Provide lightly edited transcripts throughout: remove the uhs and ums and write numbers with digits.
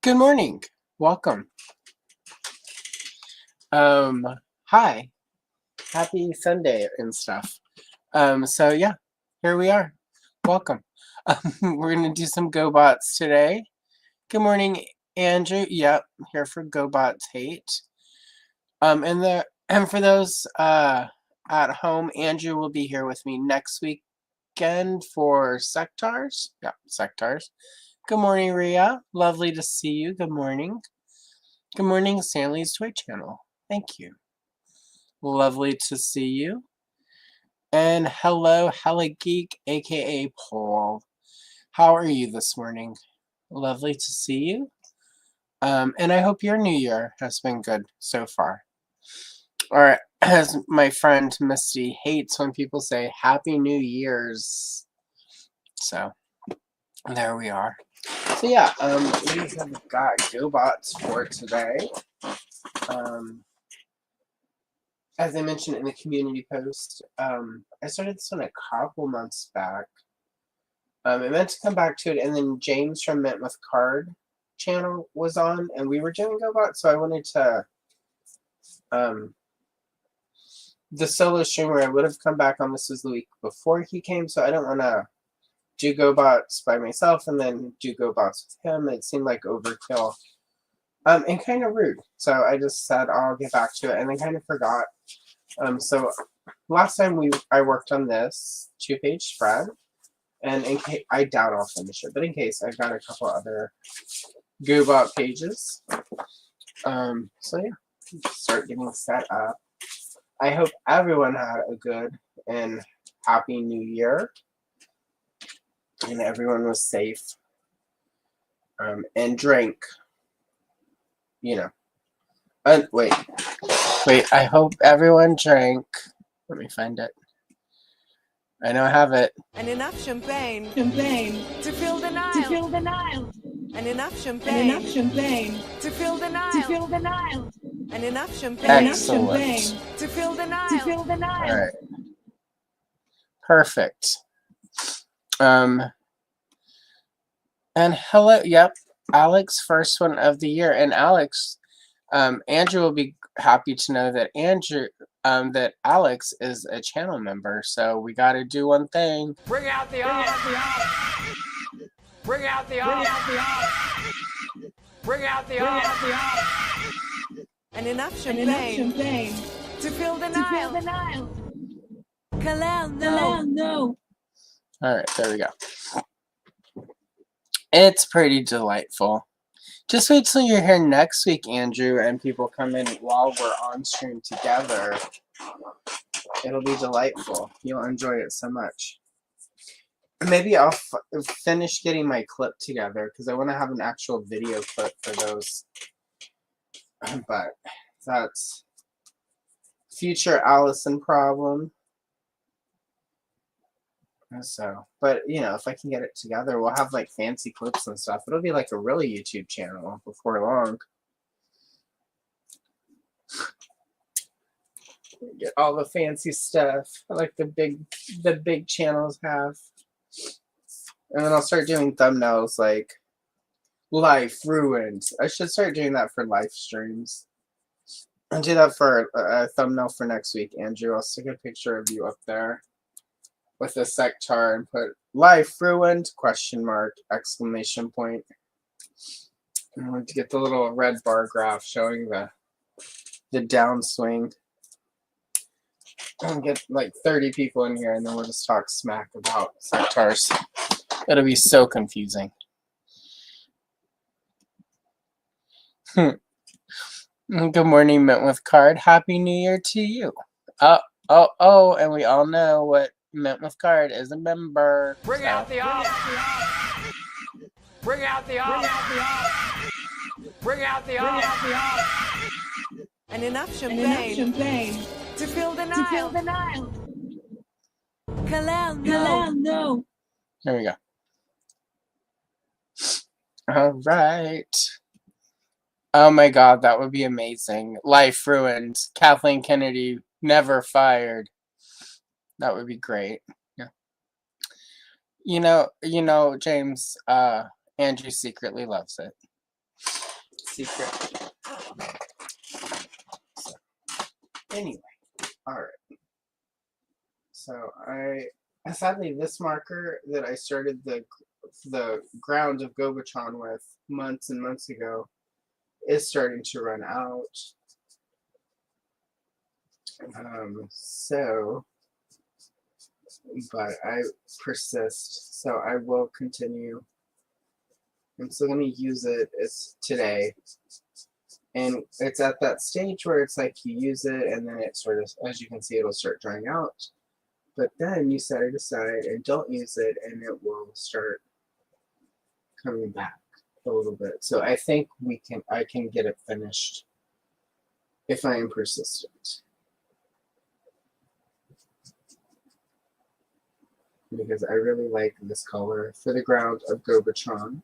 Good morning. Welcome. Hi. Happy Sunday and stuff. So yeah, here we are. Welcome. We're gonna do some GoBots today. Good morning, Andrew. Yep, here for GoBots Hate. And for those at home, Andrew will be here with me next weekend for Sectars. Yeah, Sectars. Good morning, Ria. Lovely to see you. Good morning. Good morning, Stanley's Twitch channel. Thank you. Lovely to see you. And hello, Hella Geek, aka Paul. How are you this morning? Lovely to see you. And I hope your new year has been good so far. Or as my friend Misty hates when people say Happy New Year's. So there we are. So yeah, we have got GoBots for today. As I mentioned in the community post, I started this one a couple months back. I meant to come back to it, and then James from Mint with Card channel was on, and we were doing GoBots, so I wanted to, the solo streamer, I would have come back on. This was the week before he came, so I don't want to do GoBots by myself and then do GoBots with him. It seemed like overkill, and kind of rude. So I just said I'll get back to it, and I kind of forgot. So last time I worked on this 2-page spread, and in case I doubt I'll finish it, but in case I've got a couple other GoBot pages. So yeah, start getting set up. I hope everyone had a good and happy New Year, and everyone was safe. And drank. You know. Wait. I hope everyone drank. Let me find it. I know I have it. And enough champagne. Champagne. To fill the Nile. To fill the Nile. And enough champagne. And enough champagne. To fill the Nile. To fill the Nile. And enough champagne. Excellent. And enough champagne. To fill the Nile. To fill the Nile. All right. Perfect. And hello, yep, Alex, first one of the year. And Alex, Andrew will be happy to know that that Alex is a channel member. So we got to do one thing. Bring out the off. Bring out the off. Bring out the off. And enough And enough champagne. champagne. To fill the To fill Nile. the Nile. Kalel, Kalel, no. All right, there we go. It's pretty delightful. Just wait till you're here next week, Andrew, and people come in while we're on stream together. It'll be delightful. You'll enjoy it so much. Maybe I'll finish getting my clip together because I want to have an actual video clip for those. But that's future Allison problem. So, but you know, if I can get it together, we'll have like fancy clips and stuff. It'll be like a really YouTube channel before long. Get all the fancy stuff like the big channels have. And then I'll start doing thumbnails like life ruined. I should start doing that for live streams. I'll do that for a thumbnail for next week, Andrew. I'll stick a picture of you up there with a sectar and put life ruined ? Exclamation point. And I want to get the little red bar graph showing the downswing. And get like 30 people in here, and then we'll just talk smack about sectars. It'll be so confusing. Good morning, Mint with Card. Happy New Year to you. Oh, and we all know what Mint with Card is a member. Bring out the off. Bring out the off. Bring out the off. And enough And enough champagne. champagne. To fill the To fill Nile. the Nile. Kalel, no. Kalel, no. There we go. All right. Oh my God, that would be amazing. Life ruined. Kathleen Kennedy never fired. That would be great. Yeah. You know, James, Andrew secretly loves it. secret. So, anyway, all right. So sadly, this marker that I started the ground of Gobotron with months and months ago is starting to run out. But I persist, so I will continue. I'm still going to use it today. And it's at that stage where it's like you use it and then it sort of, as you can see, it'll start drying out. But then you set it aside and don't use it and it will start coming back a little bit. So I think I can get it finished if I am persistent. Because I really like this color for the ground of Gobotron.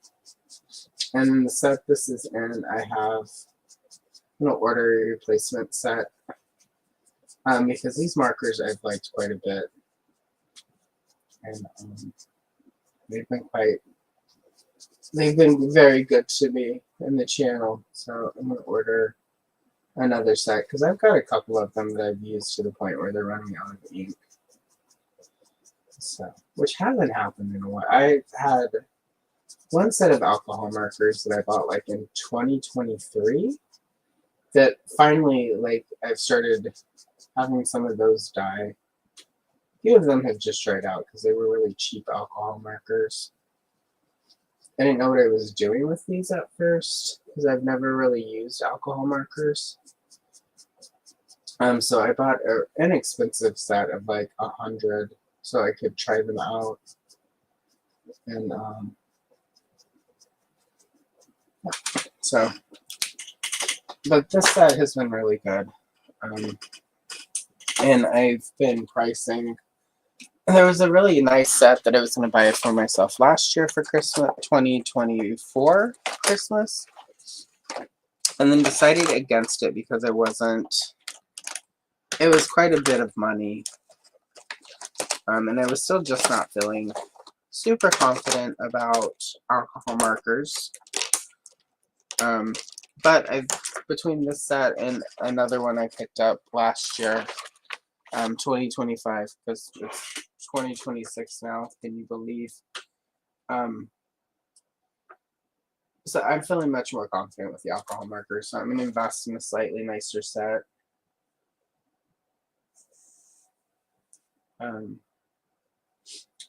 And then the set this is in, I have an order a replacement set because these markers I've liked quite a bit. And they've been very good to me in the channel. So I'm going to order another set because I've got a couple of them that I've used to the point where they're running out of ink. So, which hasn't happened in a while. I had one set of alcohol markers that I bought like in 2023 that finally, like, I've started having some of those die. A few of them have just dried out because they were really cheap alcohol markers. I didn't know what I was doing with these at first because I've never really used alcohol markers. So I bought an inexpensive set of like 100 so I could try them out. And but this set has been really good. And I've been pricing. There was a really nice set that I was going to buy for myself last year for Christmas, 2024 Christmas. And then decided against it because it was quite a bit of money. And I was still just not feeling super confident about alcohol markers. But between this set and another one I picked up last year, 2025, because it's 2026 now, can you believe? So I'm feeling much more confident with the alcohol markers, so I'm going to invest in a slightly nicer set.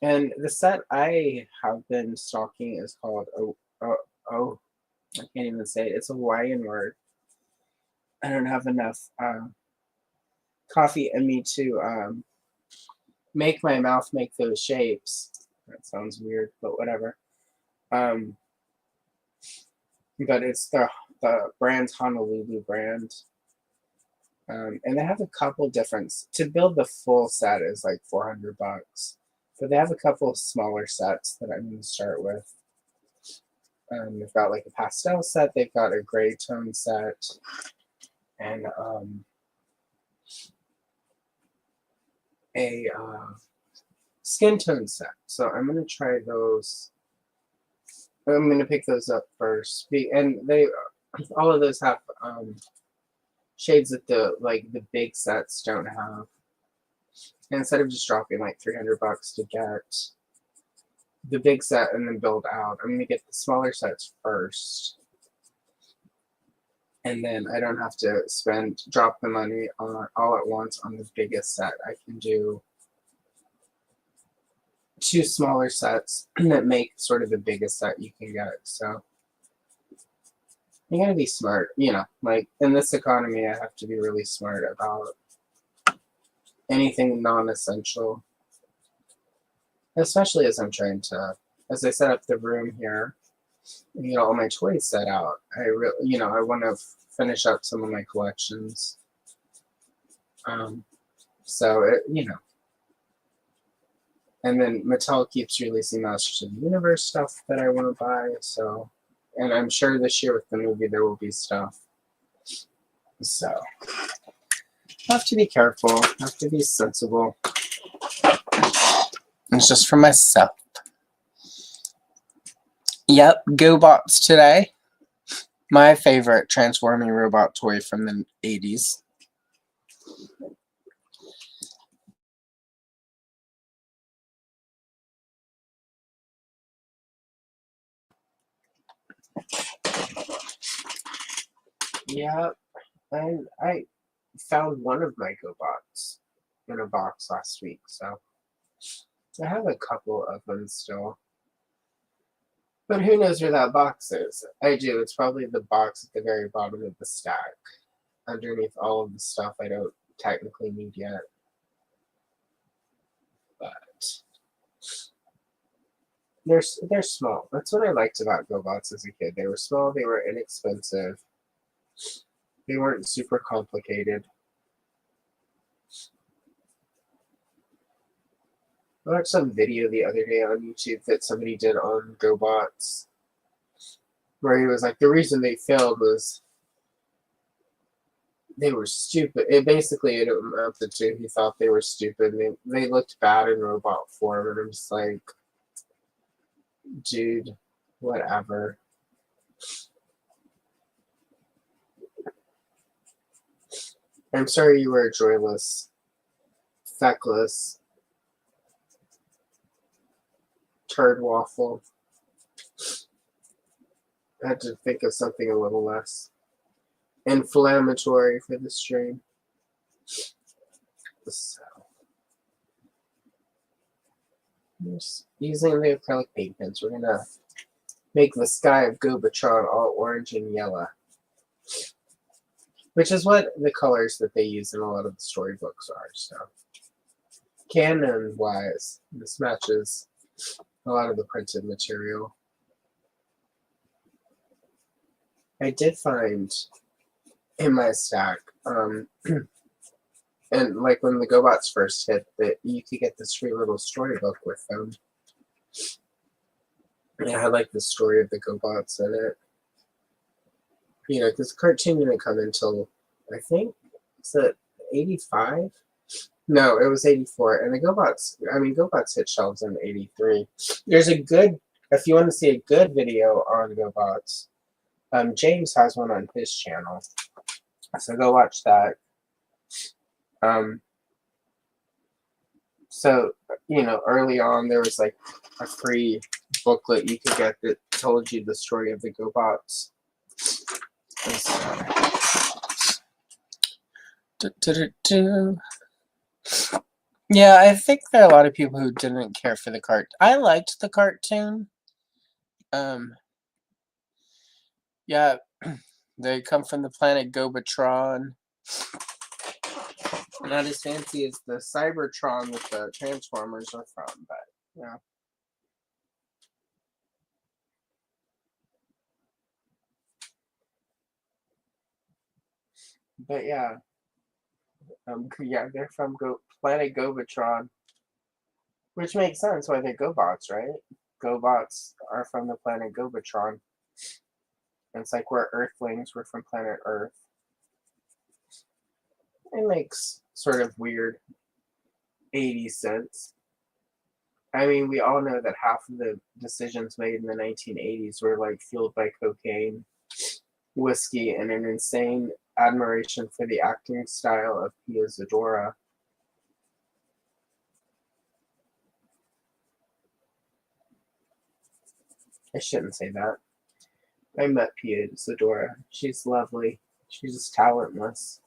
And the set I have been stocking is called, I can't even say it. It's a Hawaiian word. I don't have enough coffee in me to make my mouth make those shapes. That sounds weird, but whatever. But it's the brand's Honolulu brand. And they have a couple different, to build the full set is like $400. But they have a couple of smaller sets that I'm going to start with. They've got like a pastel set, they've got a gray tone set, and a skin tone set. So I'm going to try those. I'm going to pick those up first. And all of those have shades that the big sets don't have. And instead of just dropping like $300 to get the big set and then build out, I'm going to get the smaller sets first. And then I don't have to drop the money all at once on the biggest set. I can do 2 smaller sets that make sort of the biggest set you can get. So you gotta be smart, like in this economy, I have to be really smart about anything non-essential, especially as I set up the room here and get all my toys set out. I want to finish up some of my collections. And then Mattel keeps releasing Masters of the Universe stuff that I want to buy. So, and I'm sure this year with the movie there will be stuff. So, have to be careful. Have to be sensible. It's just for myself. Yep, Gobots today. My favorite transforming robot toy from the 80s. Yeah, and I found one of my GoBots in a box last week, so I have a couple of them still. But who knows where that box is? I do. It's probably the box at the very bottom of the stack, underneath all of the stuff I don't technically need yet. But they're small. That's what I liked about GoBots as a kid. They were small, they were inexpensive, they weren't super complicated. I watched some video the other day on YouTube that somebody did on GoBots, where he was like, the reason they failed was they were stupid. It amounted to he thought they were stupid. They looked bad in robot form, and I'm just like, dude, whatever. I'm sorry you were joyless, feckless, turd waffle. I had to think of something a little less inflammatory for the stream. So, just using the acrylic paint pens, we're gonna make the sky of Gobotron all orange and yellow, which is what the colors that they use in a lot of the storybooks are. So, canon-wise, this matches a lot of the printed material. I did find in my stack, and like when the GoBots first hit, that you could get this free little storybook with them. And it had like the story of the GoBots in it. You know, because the cartoon didn't come until, I think, is it 85? No, it was 84. And the GoBots hit shelves in 83. There's a good, if you want to see a good video on GoBots, James has one on his channel. So go watch that. So, you know, early on there was like a free booklet you could get that told you the story of the GoBots. Yeah, I think there are a lot of people who didn't care for the cartoon. I liked the cartoon. Yeah, they come from the planet Gobotron. Not as fancy as the Cybertron that the Transformers are from, but yeah. But yeah, yeah, they're from planet Gobotron, which makes sense why they're GoBots, right? GoBots are from the planet Gobotron. And it's like we're Earthlings, we're from planet Earth. It makes sort of weird 80s sense. I mean, we all know that half of the decisions made in the 1980s were like fueled by cocaine, whiskey, and an insane admiration for the acting style of Pia Zadora. I shouldn't say that. I met Pia Zadora. She's lovely. She's just talentless.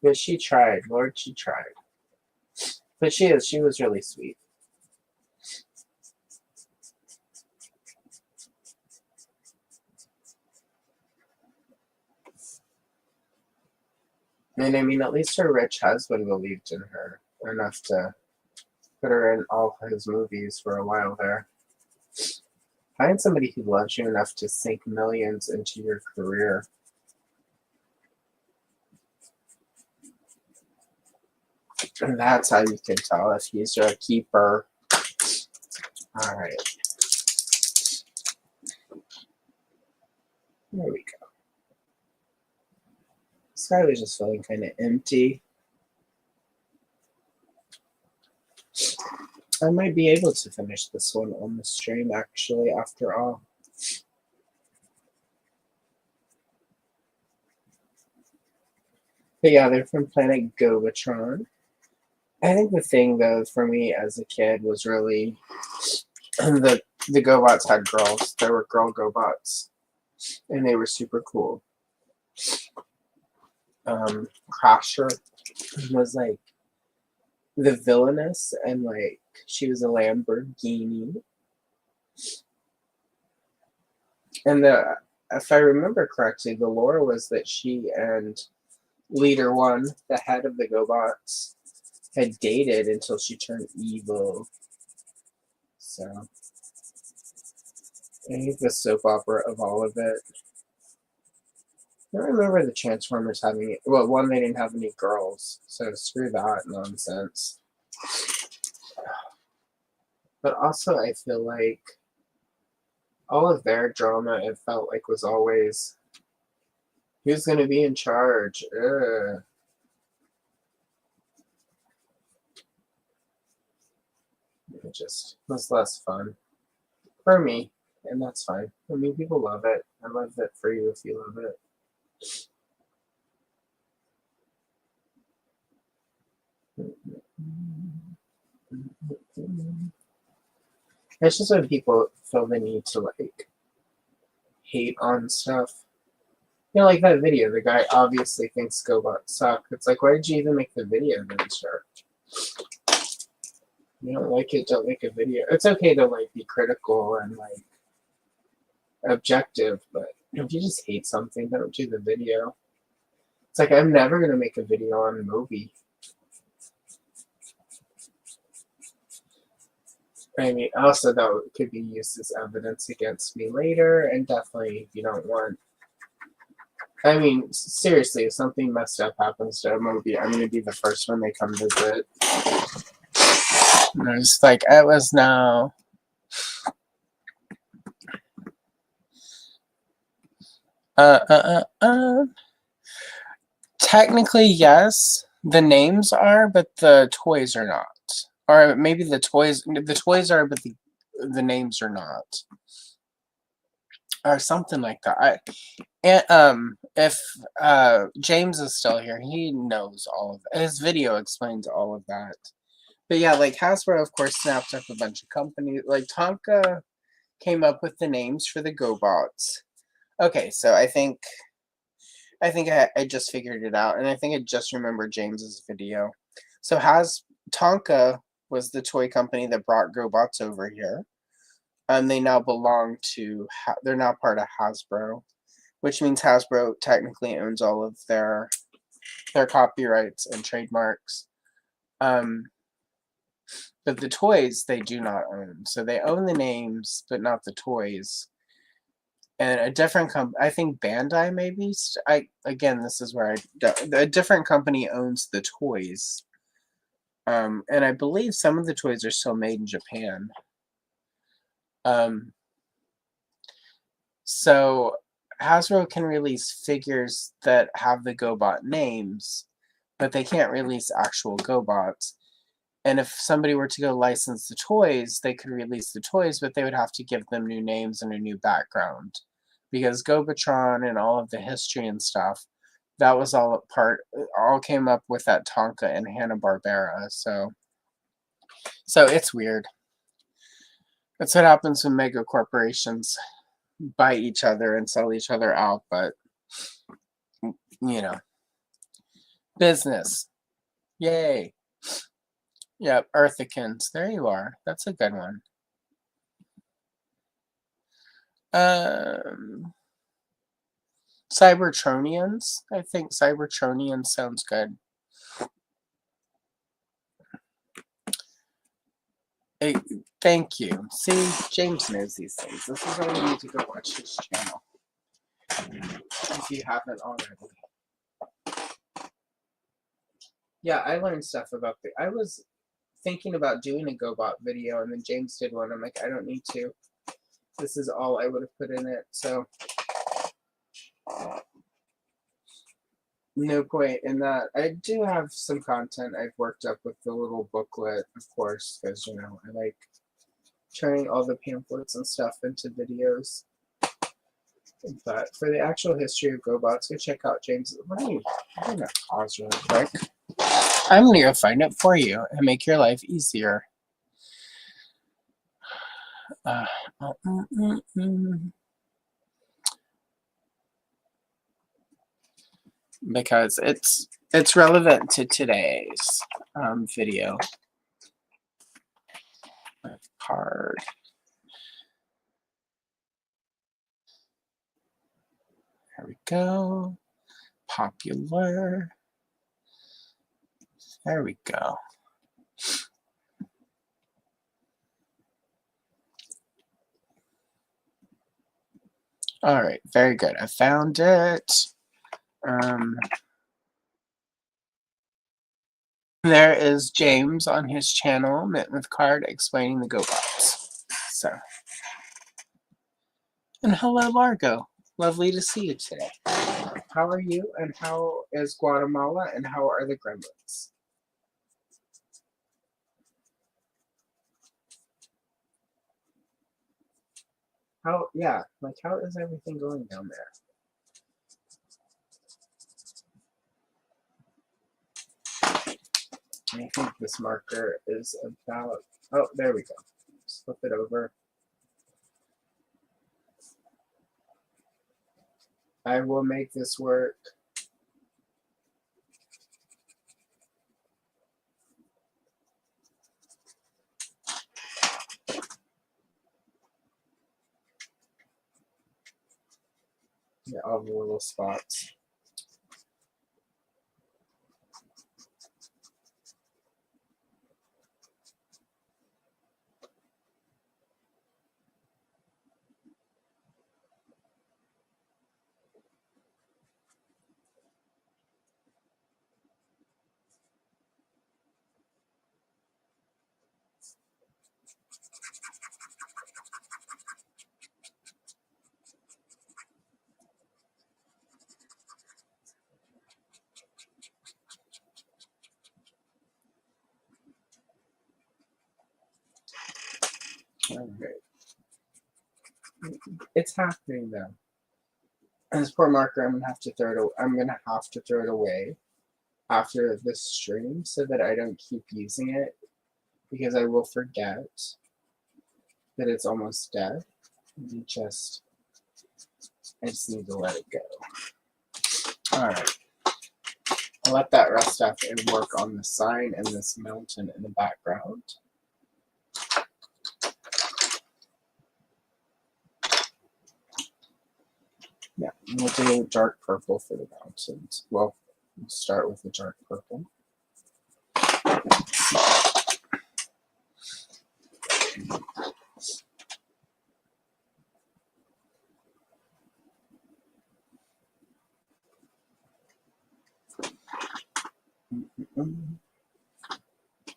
But she tried. Lord, she tried. But she was really sweet. And I mean, at least her rich husband believed in her enough to put her in all his movies for a while there. Find somebody who loves you enough to sink millions into your career. And that's how you can tell if he's your keeper. All right. There we go. This guy was just feeling kind of empty. I might be able to finish this one on the stream, actually, after all. But yeah, they're from planet Gobatron. I think the thing though for me as a kid was really the Gobots had girls. There were girl Gobots, and they were super cool. Crasher was like the villainess, and like she was a Lamborghini. And if I remember correctly, the lore was that she and Leader One, the head of the Gobots, had dated until she turned evil. So I think the soap opera of all of it. I don't remember the Transformers having it. Well, one, they didn't have any girls, so screw that nonsense. But also, I feel like all of their drama, it felt like, was always who's going to be in charge. Ugh. It just was less fun for me, and that's fine. I mean, people love it. I love it for you if you love it. It's just when people feel the need to like hate on stuff. You know, like that video, the guy obviously thinks GoBots suck. It's like, why did you even make the video then, sir? You don't like it, don't make a video. It's okay to like be critical and like objective, but if you just hate something, don't do the video. It's like, I'm never gonna make a video on Moby. I mean, also though, it could be used as evidence against me later, and definitely you don't want. I mean, seriously, if something messed up happens to a Moby, I'm gonna be the first one they come visit. And they're just like, it was no. Technically, yes, the names are, but the toys are not. Or maybe the toys are, but the names are not. Or something like that. If James is still here, he knows all of that. His video explains all of that. But yeah, like Hasbro, of course, snapped up a bunch of companies. Like Tonka came up with the names for the GoBots. Okay, so I think I just figured it out, and I think I just remembered James's video. So Tonka was the toy company that brought GoBots over here, and they now belong to. They're now part of Hasbro, which means Hasbro technically owns all of their copyrights and trademarks. But the toys they do not own. So they own the names, but not the toys. And a different I think Bandai maybe. Again, this is where a different company owns the toys. And I believe some of the toys are still made in Japan. So Hasbro can release figures that have the GoBot names, but they can't release actual GoBots. And if somebody were to go license the toys, they could release the toys, but they would have to give them new names and a new background. Because Gobatron and all of the history and stuff, that was all came up with that Tonka and Hanna-Barbera. So it's weird. That's what happens when mega corporations buy each other and sell each other out, but, you know, business. Yay. Yep, Earthicans. There you are. That's a good one. Cybertronians. I think Cybertronians sounds good. Hey, thank you. See, James knows these things. This is why you need to go watch his channel. If you haven't already. Yeah, I learned stuff about I was thinking about doing a GoBot video, and then James did one. I'm like, I don't need to. This is all I would have put in it, so no point in that. I do have some content I've worked up with the little booklet, of course, because, you know, I like turning all the pamphlets and stuff into videos. But for the actual history of GoBots, go check out James. What are you? I'm gonna pause really quick. I'm gonna go find it for you and make your life easier. Uh, uh, uh, uh, uh. Because it's relevant to today's video. Card. There we go. Popular. There we go. All right, very good. I found it. There is James on his channel, Mint with Card, explaining the GoBots. So, and hello, Largo. Lovely to see you today. How are you? And how is Guatemala? And how are the gremlins? How? Yeah, like how is everything going down there? I think this marker is about. Oh, there we go. Just flip it over. I will make this work. Yeah, all the little spots. All right. It's happening though. And this poor marker, I'm gonna have to throw it. I'm gonna have to throw it away after this stream so that I don't keep using it because I will forget that it's almost dead. I just need to let it go. All right. I'll let that rest up and work on the sign and this mountain in the background. Yeah, we'll do dark purple for the mountains. Well, we'll start with the dark purple.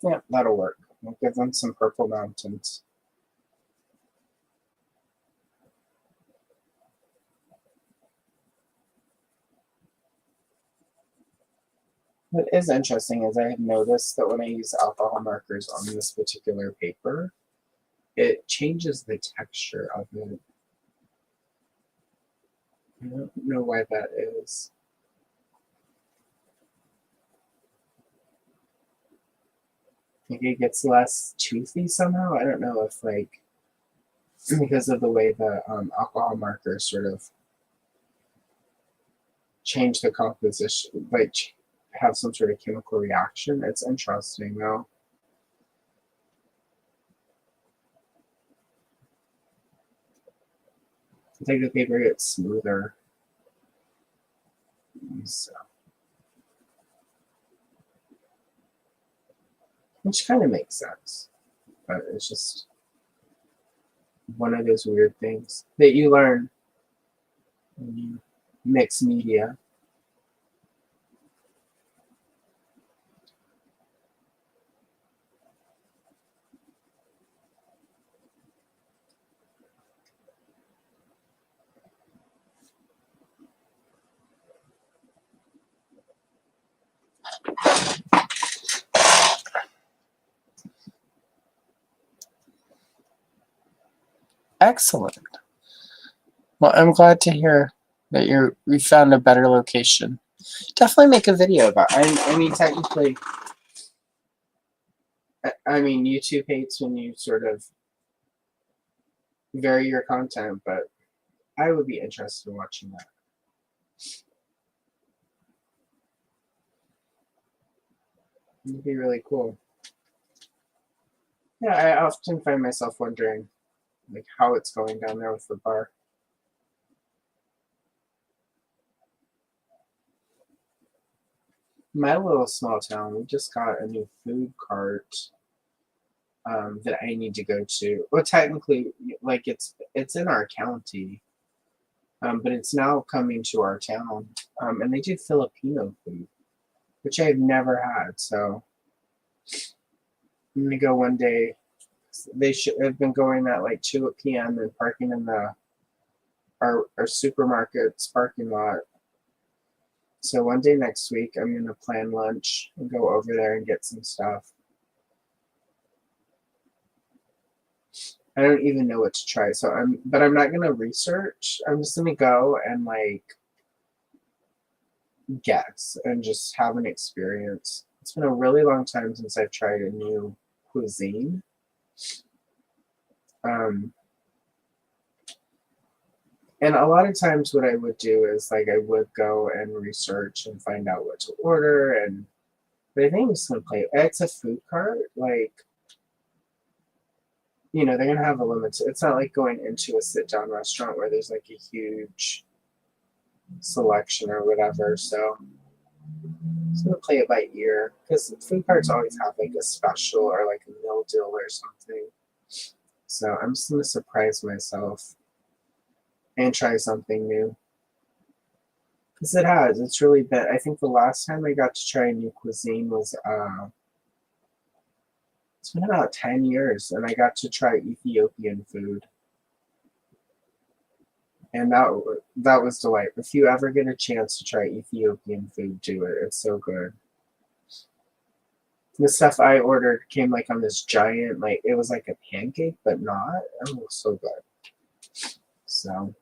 Yeah, that'll work. We'll give them some purple mountains. What is interesting is I have noticed that when I use alcohol markers on this particular paper, it changes the texture of it. I don't know why that is. I think it gets less toothy somehow. I don't know if like because of the way the alcohol markers sort of change the composition, like have some sort of chemical reaction. It's interesting though. I think the paper gets smoother. So, which kind of makes sense, but it's just one of those weird things that you learn when you mix media. Excellent. Well, I'm glad to hear that we found a better location. Definitely make a video about. I mean, technically, I mean, YouTube hates when you sort of vary your content, but I would be interested in watching that. It'd be really cool. Yeah, I often find myself wondering, like, how it's going down there with the bar. My little small town, we just got a new food cart that I need to go to. Well, technically, like it's in our county, but it's now coming to our town, and they do Filipino food, which I've never had. So I'm gonna go one day. They should have been going at like 2 p.m. and parking in our supermarket's parking lot. So one day next week, I'm gonna plan lunch and go over there and get some stuff. I don't even know what to try, but I'm not gonna research. I'm just gonna go and like guess and just have an experience. It's been a really long time since I've tried a new cuisine. And a lot of times what I would do is like I would go and research and find out what to order, but I think I'm just gonna play. It's a food cart, like, you know, they're gonna have a limit. It's not like going into a sit-down restaurant where there's like a huge selection or whatever. So I'm just gonna play it by ear because food carts always have like a special or like a meal deal or something. So I'm just gonna surprise myself and try something new. Because it's really been, I think the last time I got to try a new cuisine was, it's been about 10 years, and I got to try Ethiopian food. And that was delightful. If you ever get a chance to try Ethiopian food, do it. It's so good. The stuff I ordered came like on this giant, like, it was like a pancake, but not. It was so good. So,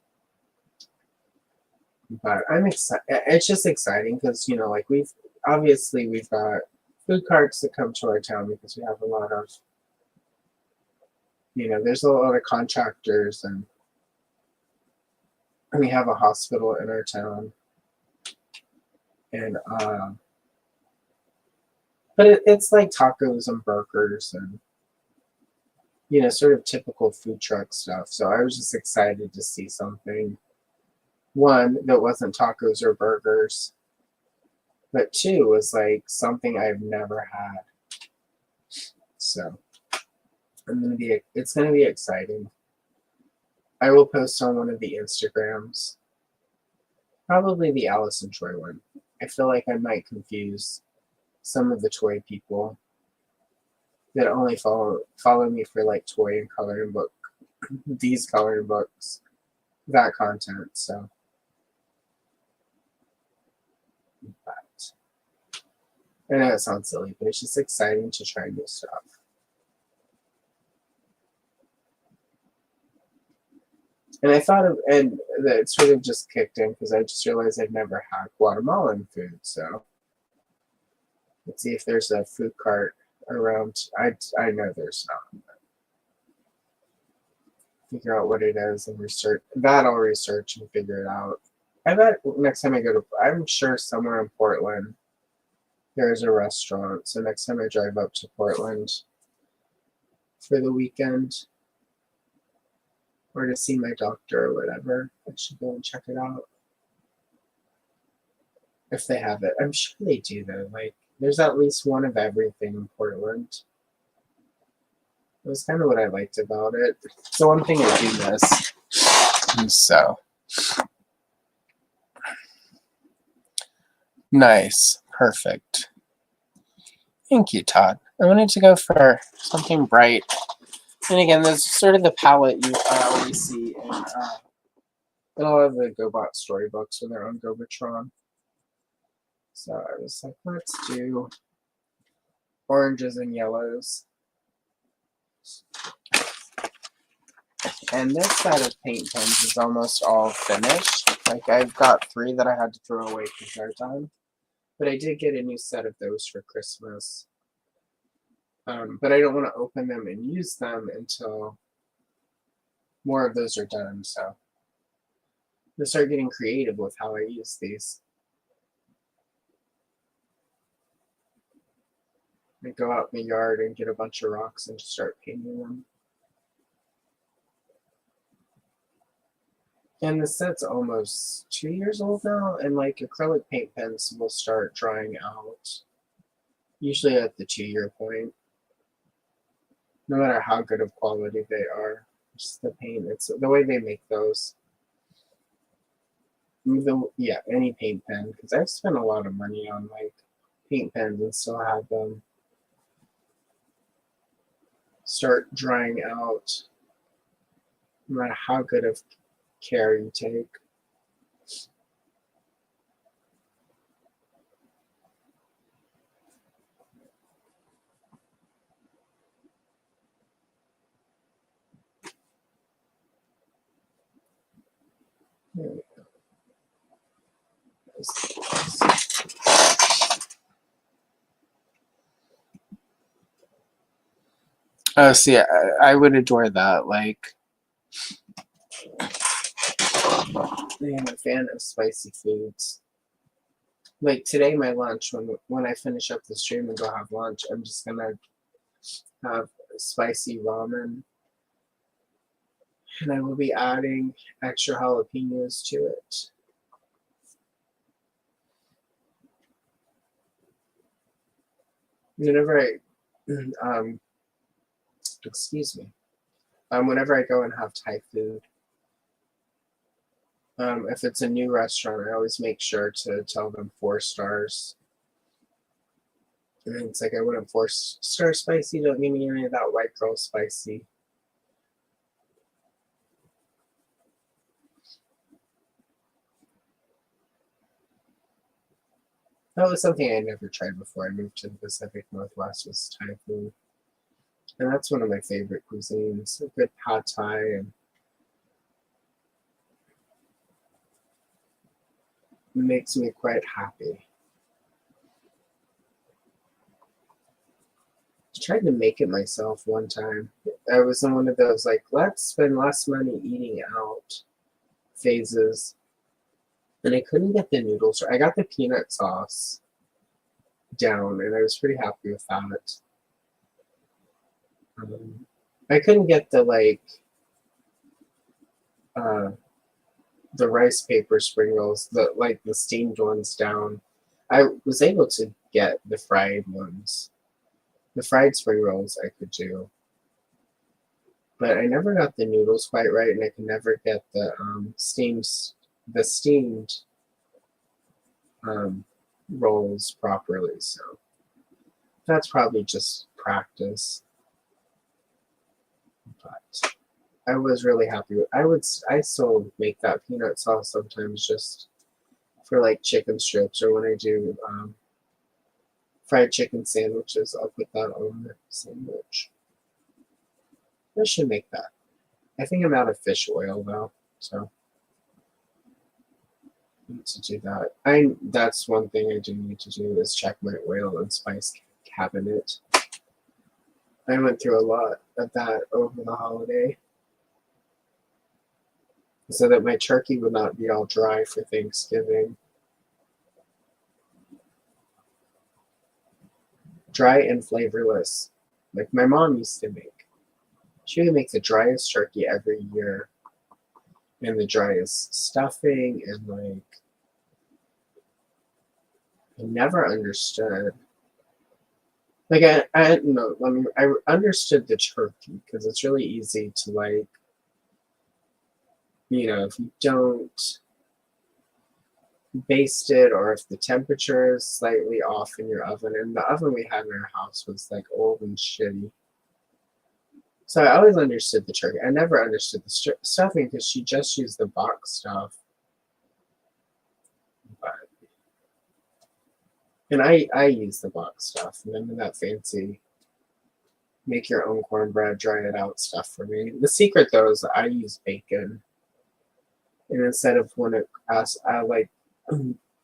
but I'm excited. It's just exciting because, you know, like we've got food carts that come to our town because we have a lot of, you know, there's a lot of contractors, and we have a hospital in our town. And, but it's like tacos and burgers and, you know, sort of typical food truck stuff. So I was just excited to see something, one, that wasn't tacos or burgers, but two, was like something I've never had. So it's gonna be exciting. I will post on one of the Instagrams, probably the Alice and Troy one. I feel like I might confuse some of the toy people that only follow me for like toy and coloring book, these coloring books, that content. So, but I know it sounds silly, but it's just exciting to try new stuff. And I thought and it sort of just kicked in because I just realized I've never had Guatemalan food. So let's see if there's a food cart around. I know there's not. Figure out what it is and research that. I'll research and figure it out. I bet next time I go to, I'm sure somewhere in Portland there's a restaurant. So next time I drive up to Portland for the weekend or to see my doctor or whatever, I should go and check it out. If they have it. I'm sure they do though. Like, there's at least one of everything in Portland. It was kind of what I liked about it. It's the one thing I do miss. So nice. Perfect. Thank you, Todd. I wanted to go for something bright. And again, there's sort of the palette you always see in a lot of the Gobot storybooks when they're on Gobotron. So I was like, let's do oranges and yellows. And this set of paint pens is almost all finished. Like, I've got 3 that I had to throw away because they're done. But I did get a new set of those for Christmas. But I don't want to open them and use them until more of those are done. So I'm going to start getting creative with how I use these. I go out in the yard and get a bunch of rocks and just start painting them. And the set's almost 2 years old now, and like acrylic paint pens will start drying out, usually at the 2-year point. No matter how good of quality they are, just the paint, it's the way they make those. Any paint pen, because I've spent a lot of money on like paint pens and still have them start drying out, no matter how good of care you take. There we go. Oh, see, I would adore that. Like, I am a fan of spicy foods. Like today, my lunch, when I finish up the stream and go have lunch, I'm just gonna have spicy ramen, and I will be adding extra jalapenos to it. Whenever I, excuse me, whenever I go and have Thai food, if it's a new restaurant, I always make sure to tell them 4 stars. And it's like, I want 4-star spicy, don't give me any of that white girl spicy. That was something I never tried before I moved to the Pacific Northwest, was Thai food. And that's one of my favorite cuisines. A good pad Thai, and it makes me quite happy. I tried to make it myself one time. I was in one of those, like, let's spend less money eating out phases. And I couldn't get the noodles. I got the peanut sauce down, and I was pretty happy with that. I couldn't get the, like, the rice paper spring rolls, the steamed ones down. I was able to get the fried ones. The fried spring rolls I could do. But I never got the noodles quite right, and I could never get the steamed rolls properly. So that's probably just practice. But I was really happy with. I still make that peanut sauce sometimes just for like chicken strips, or when I do fried chicken sandwiches, I'll put that on the sandwich. I should make that. I think I'm out of fish oil though, so I need to do that. That's one thing I do need to do, is check my oil and spice cabinet. I went through a lot of that over the holiday, so that my turkey would not be all dry for Thanksgiving. Dry and flavorless, like my mom used to make. She would make the driest turkey every year, and the driest stuffing, and like, I never understood. Like, I don't know, I understood the turkey, because it's really easy to, like, you know, if you don't baste it, or if the temperature is slightly off in your oven, and the oven we had in our house was like old and shitty. So I always understood the turkey. I never understood the stuffing, because she just used the box stuff. But, and I use the box stuff, and I'm in that fancy make your own cornbread, dry it out stuff for me. The secret though is I use bacon, and instead of when it I like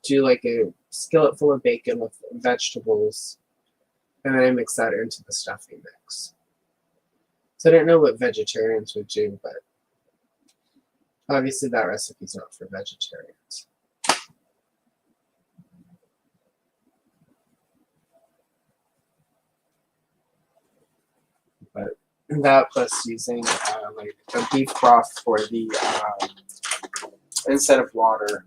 do like a skillet full of bacon with vegetables, and then I mix that into the stuffing mix. So I don't know what vegetarians would do, but obviously that recipe's not for vegetarians. But that plus using like a beef broth for the instead of water.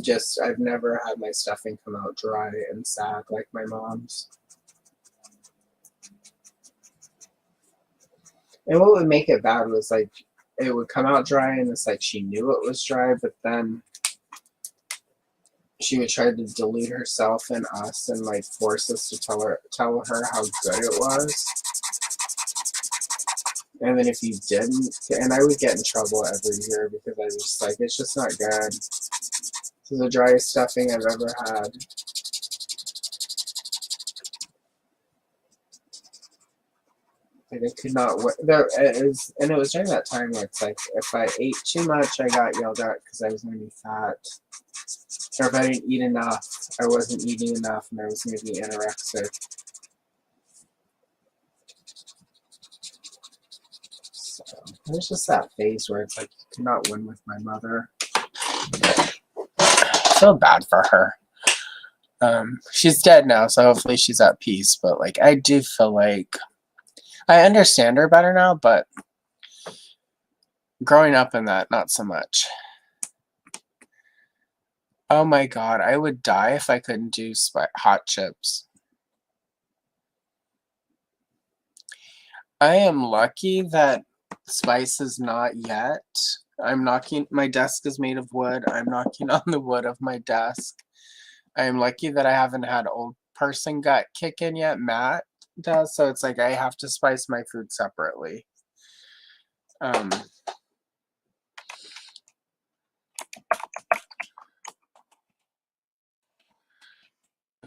Just I've never had my stuffing come out dry and sag like my mom's. And what would make it bad was like it would come out dry and it's like she knew it was dry, but then she would try to delude herself and us and like force us to tell her how good it was. And then if you didn't, and I would get in trouble every year because I was just like, it's just not good. This is the driest stuffing I've ever had. Like I could not. There is, and it was during that time where it's like, if I ate too much, I got yelled at because I was going to be fat. Or if I didn't eat enough, I wasn't eating enough, and I was going to be anorexic. So there's just that phase where it's like you cannot win with my mother. I feel bad for her. She's dead now, so hopefully she's at peace. But like, I do feel like I understand her better now, but growing up in that, not so much. Oh my god, I would die if I couldn't do hot chips. I am lucky that spice is not yet. I'm knocking, my desk is made of wood. I'm knocking on the wood of my desk. I am lucky that I haven't had old person gut kick in yet. Matt does, so it's like I have to spice my food separately.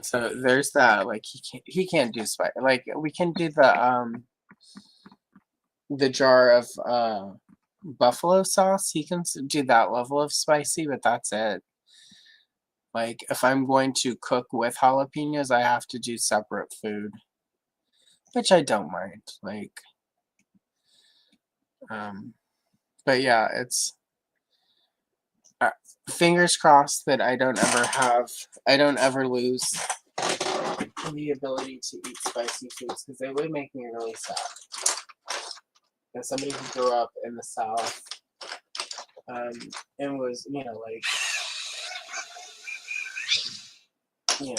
So there's that. Like he can't do spice. Like we can do the jar of buffalo sauce. He can do that level of spicy, but that's it. Like if I'm going to cook with jalapenos, I have to do separate food, which I don't mind. Like, but yeah, it's fingers crossed that I don't ever lose the ability to eat spicy foods, because they would make me really sad. As somebody who grew up in the South, and was,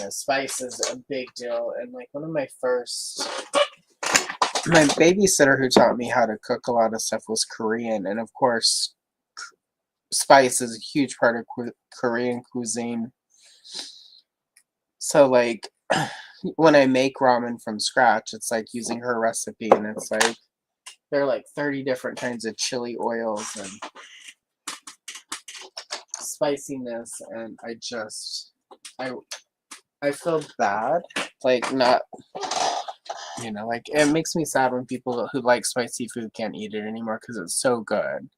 spice is a big deal. And like one of my babysitter who taught me how to cook a lot of stuff was Korean, and of course spice is a huge part of Korean cuisine. So like when I make ramen from scratch, it's like using her recipe, and it's like there are like 30 different kinds of chili oils and spiciness, and I feel bad, like not, like it makes me sad when people who like spicy food can't eat it anymore because it's so good.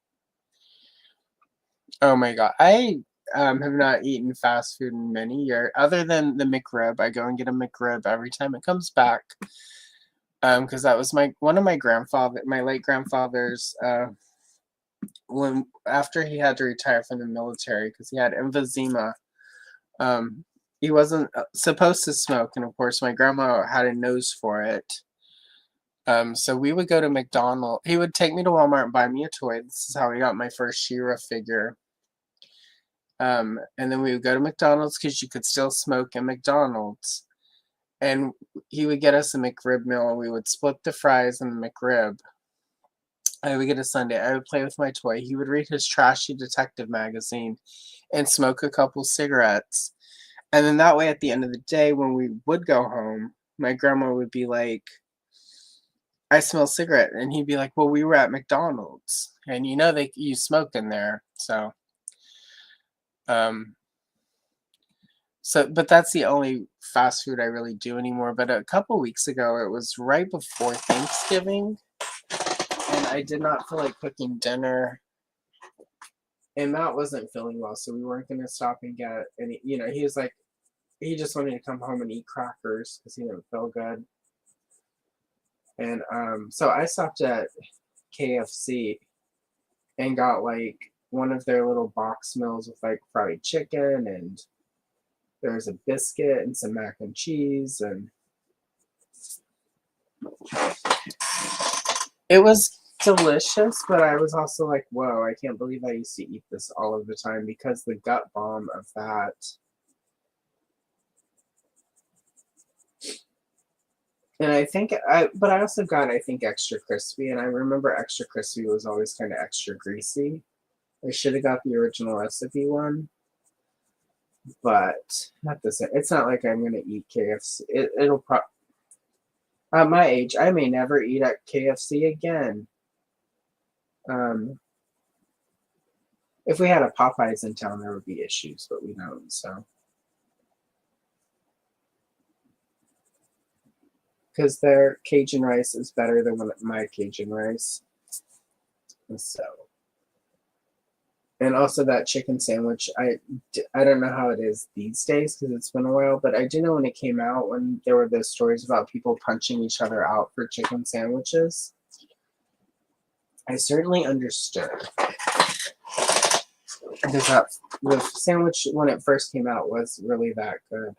Oh my god, I have not eaten fast food in many years, other than the McRib. I go and get a McRib every time it comes back, because that was one of my late grandfather's, when after he had to retire from the military because he had emphysema. He wasn't supposed to smoke, and of course my grandma had a nose for it. So we would go to McDonald's. He would take me to Walmart and buy me a toy. This is how I got my first She-Ra figure. And then we would go to McDonald's because you could still smoke in McDonald's. And he would get us a McRib meal, and we would split the fries and the McRib. I would get a sundae. I would play with my toy. He would read his trashy detective magazine and smoke a couple cigarettes. And then that way, at the end of the day, when we would go home, my grandma would be like, I smell cigarette. And he'd be like, well, we were at McDonald's. And you smoke in there. So So, but that's the only fast food I really do anymore. But a couple weeks ago, it was right before Thanksgiving, and I did not feel like cooking dinner. And Matt wasn't feeling well, so we weren't going to stop and get any. You know, he was like, he just wanted to come home and eat crackers because he didn't feel good. And so I stopped at KFC and got like one of their little box meals with like fried chicken, and there was a biscuit and some mac and cheese, and it was delicious. But I was also like, whoa, I can't believe I used to eat this all of the time, because the gut bomb of that. And but I also got, I think, extra crispy, and I remember extra crispy was always kind of extra greasy. I should have got the original recipe one, but not the same. It's not like I'm gonna eat KFC. It'll at my age, I may never eat at KFC again. If we had a Popeyes in town, there would be issues, but we don't. So, because their Cajun rice is better than my Cajun rice, and so. And also that chicken sandwich, I don't know how it is these days because it's been a while, but I do know when it came out, when there were those stories about people punching each other out for chicken sandwiches, I certainly understood. Because the sandwich, when it first came out, was really that good.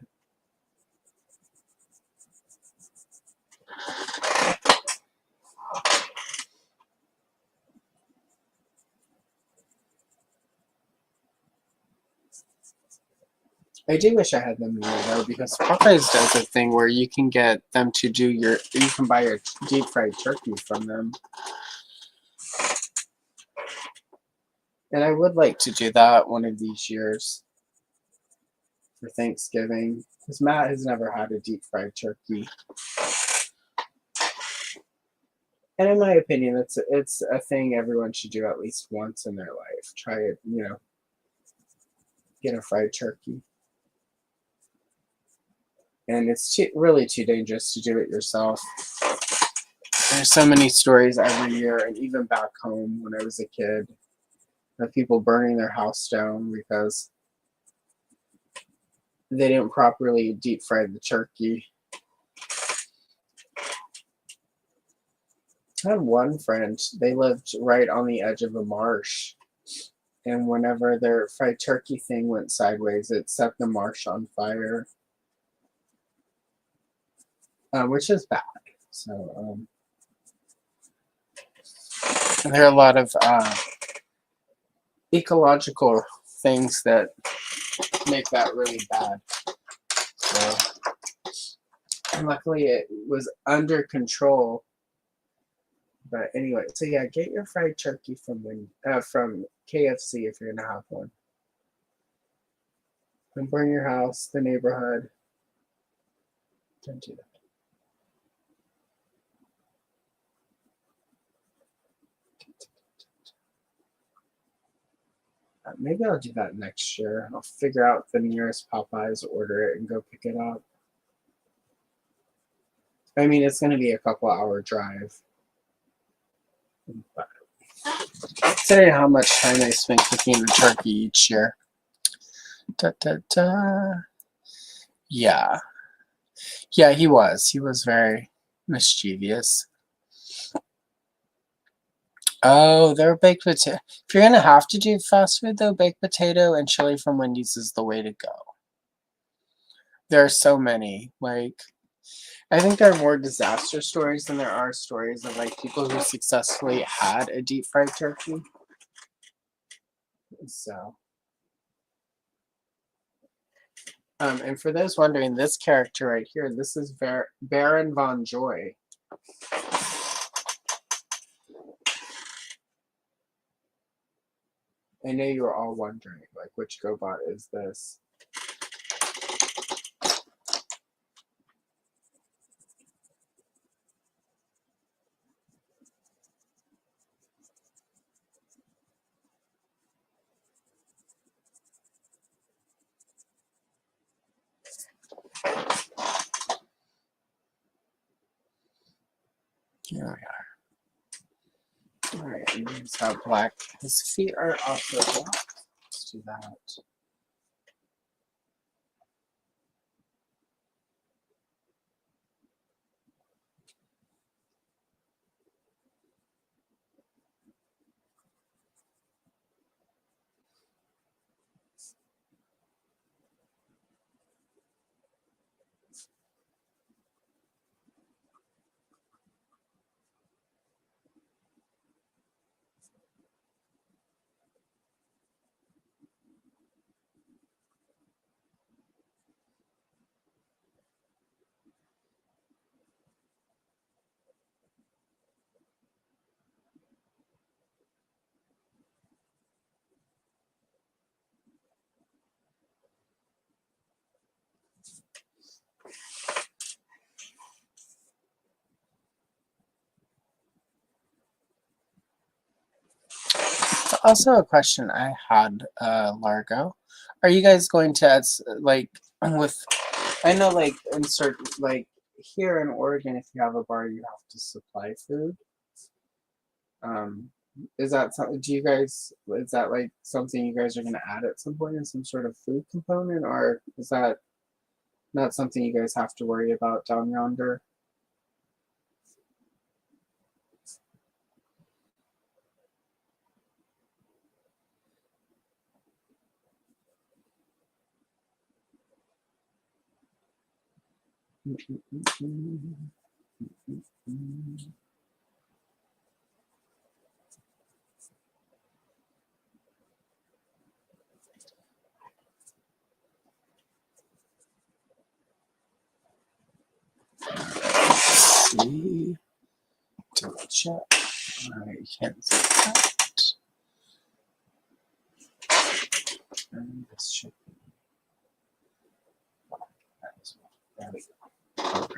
I do wish I had them here though, because Popeyes does a thing where you can get them to do you can buy your deep fried turkey from them. And I would like to do that one of these years for Thanksgiving, because Matt has never had a deep fried turkey. And in my opinion, it's a thing everyone should do at least once in their life. Try it, get a fried turkey. And it's really too dangerous to do it yourself. There's so many stories every year, and even back home when I was a kid, of people burning their house down because they didn't properly deep fry the turkey. I had one friend, they lived right on the edge of a marsh, and whenever their fried turkey thing went sideways, it set the marsh on fire, which is bad. So there are a lot of ecological things that make that really bad. So, and luckily it was under control. But anyway, so yeah, get your fried turkey from KFC if you're gonna have one. And burn your house, the neighborhood. Don't do that. Maybe I'll do that next year. I'll figure out the nearest Popeyes, order it, and go pick it up. I mean, it's gonna be a couple hour drive. But considering how much time I spent cooking the turkey each year. Yeah. Yeah, he was. He was very mischievous. Oh, they're baked potato. If you're gonna have to do fast food though, baked potato and chili from Wendy's is the way to go. There are so many. Like, I think there are more disaster stories than there are stories of like people who successfully had a deep fried turkey. So, and for those wondering, this character right here, this is Baron Von Joy. I know you were all wondering, like, which Gobot is this? Here we are. All right, and here's how black. His feet are also black. Let's do that. Also, a question I had, Largo. Are you guys going to, like, with, I know, like, in certain, like, here in Oregon, if you have a bar, you have to supply food. Is that something, is that, like, something you guys are going to add at some point in some sort of food component, or is that not something you guys have to worry about down yonder? See, double check. All right, you can't see that. And this should be that as well. There we go. All right.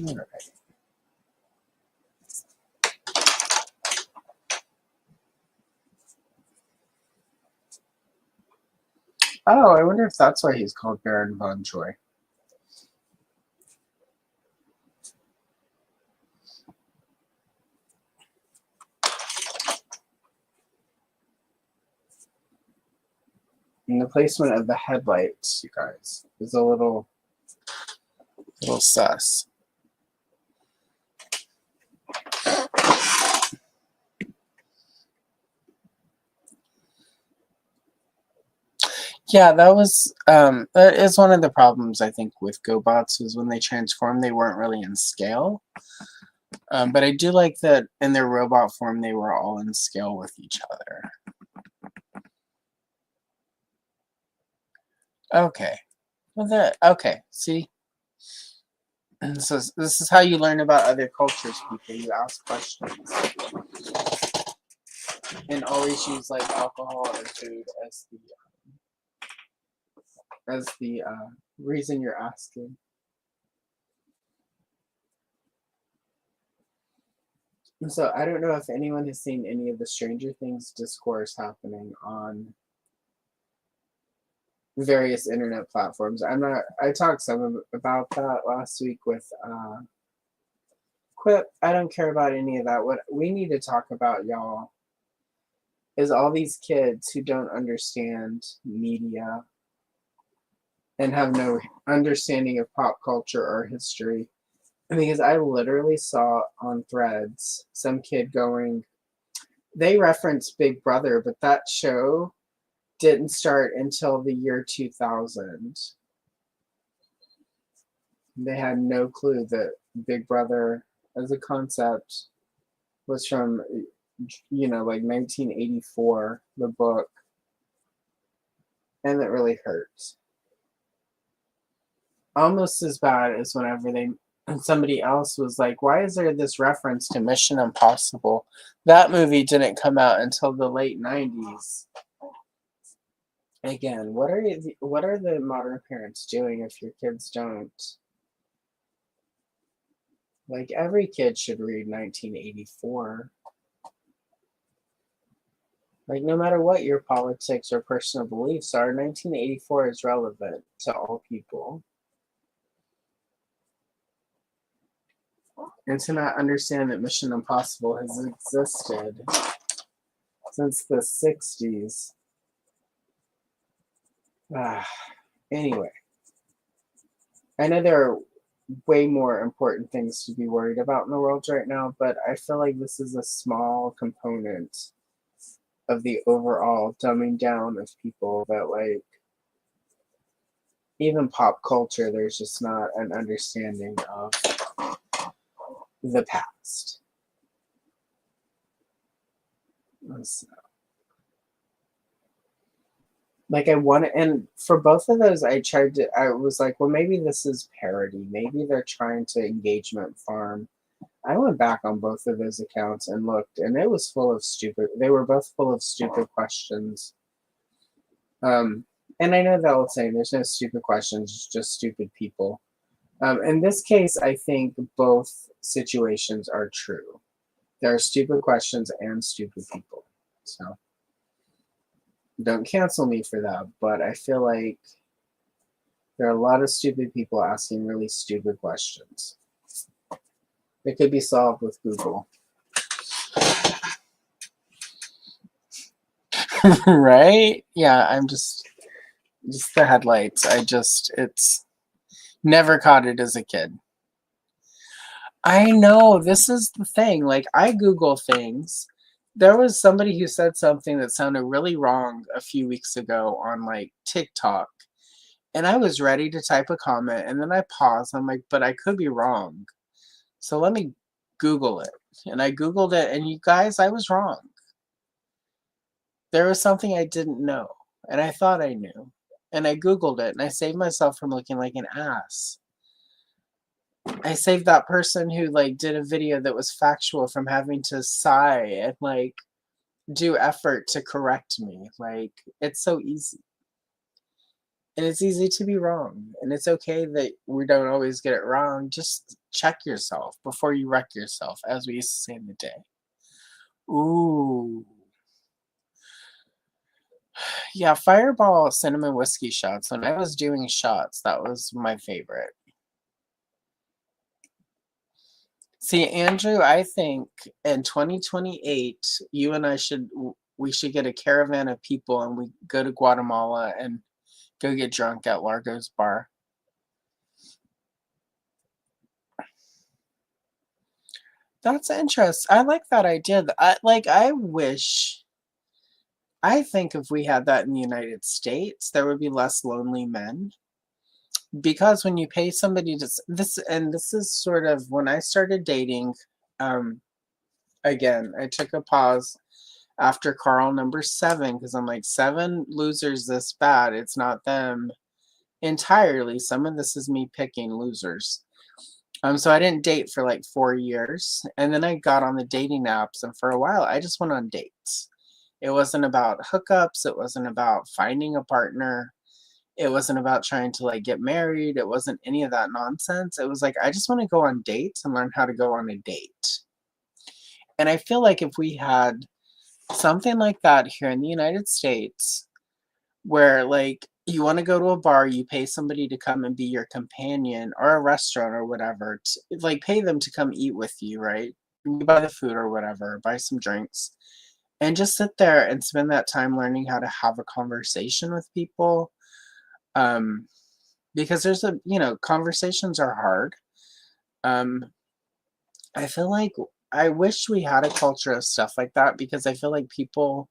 All right. Oh, I wonder if that's why he's called Baron von Troy. And the placement of the headlights, you guys, is a little sus. Yeah, that is one of the problems I think with GoBots is when they transform, they weren't really in scale. But I do like that in their robot form, they were all in scale with each other. Okay. Well, okay, see? So this is how you learn about other cultures, people. You ask questions. And always use like alcohol or food as the reason you're asking. And so I don't know if anyone has seen any of the Stranger Things discourse happening on various internet platforms. I talked some about that last week with Quip. I don't care about any of that. What we need to talk about, y'all, is all these kids who don't understand media and have no understanding of pop culture or history. Because I literally saw on Threads some kid going, they referenced Big Brother, but that show didn't start until the year 2000. They had no clue that Big Brother as a concept was from, like 1984, the book. And it really hurts. Almost as bad as whenever somebody else was like, why is there this reference to Mission Impossible? That movie didn't come out until the late 90s. Again, what are the modern parents doing if your kids don't Like, every kid should read 1984. Like, no matter what your politics or personal beliefs are, 1984 is relevant to all people. And to not understand that Mission Impossible has existed since the 60s. Anyway, I know there are way more important things to be worried about in the world right now, but I feel like this is a small component of the overall dumbing down of people that, like, even pop culture, there's just not an understanding of the past. So, like, I want to, and for both of those, I was like, well, maybe this is parody. Maybe they're trying to engagement farm. I went back on both of those accounts and looked, and it was full of they were both full of stupid questions. And I know they'll say there's no stupid questions, just stupid people. In this case, I think both situations are true. There are stupid questions and stupid people. So don't cancel me for that, but I feel like there are a lot of stupid people asking really stupid questions. It could be solved with Google. Right? Yeah, I'm just the headlights. It's never caught it as a kid. I know, this is the thing. Like, I Google things. There was somebody who said something that sounded really wrong a few weeks ago on, like, TikTok. And I was ready to type a comment, and then I paused. I'm like, but I could be wrong. So let me Google it. And I Googled it, and you guys, I was wrong. There was something I didn't know, and I thought I knew. And I Googled it, and I saved myself from looking like an ass. I saved that person who, like, did a video that was factual from having to sigh and, like, do effort to correct me. Like, it's so easy. And it's easy to be wrong. And it's okay that we don't always get it wrong. Just check yourself before you wreck yourself, as we used to say in the day. Ooh. Yeah, Fireball cinnamon whiskey shots. When I was doing shots, that was my favorite. See, Andrew, I think in 2028, you and I we should get a caravan of people and we go to Guatemala and go get drunk at Largo's bar. That's interesting. I like that idea. I think if we had that in the United States, there would be less lonely men. Because when you pay somebody to this is sort of when I started dating, again, I took a pause after Carl number 7 because I'm like, 7 losers this bad. It's not them entirely. Some of this is me picking losers. So I didn't date for like 4 years, and then I got on the dating apps, and for a while I just went on dates. It wasn't about hookups. It wasn't about finding a partner. It wasn't about trying to, like, get married. It wasn't any of that nonsense. It was like, I just want to go on dates and learn how to go on a date. And I feel like if we had something like that here in the United States, where, like, you want to go to a bar, you pay somebody to come and be your companion, or a restaurant or whatever, like, pay them to come eat with you, right? You buy the food or whatever, buy some drinks, and just sit there and spend that time learning how to have a conversation with people. Because there's conversations are hard. I feel like I wish we had a culture of stuff like that, because I feel like people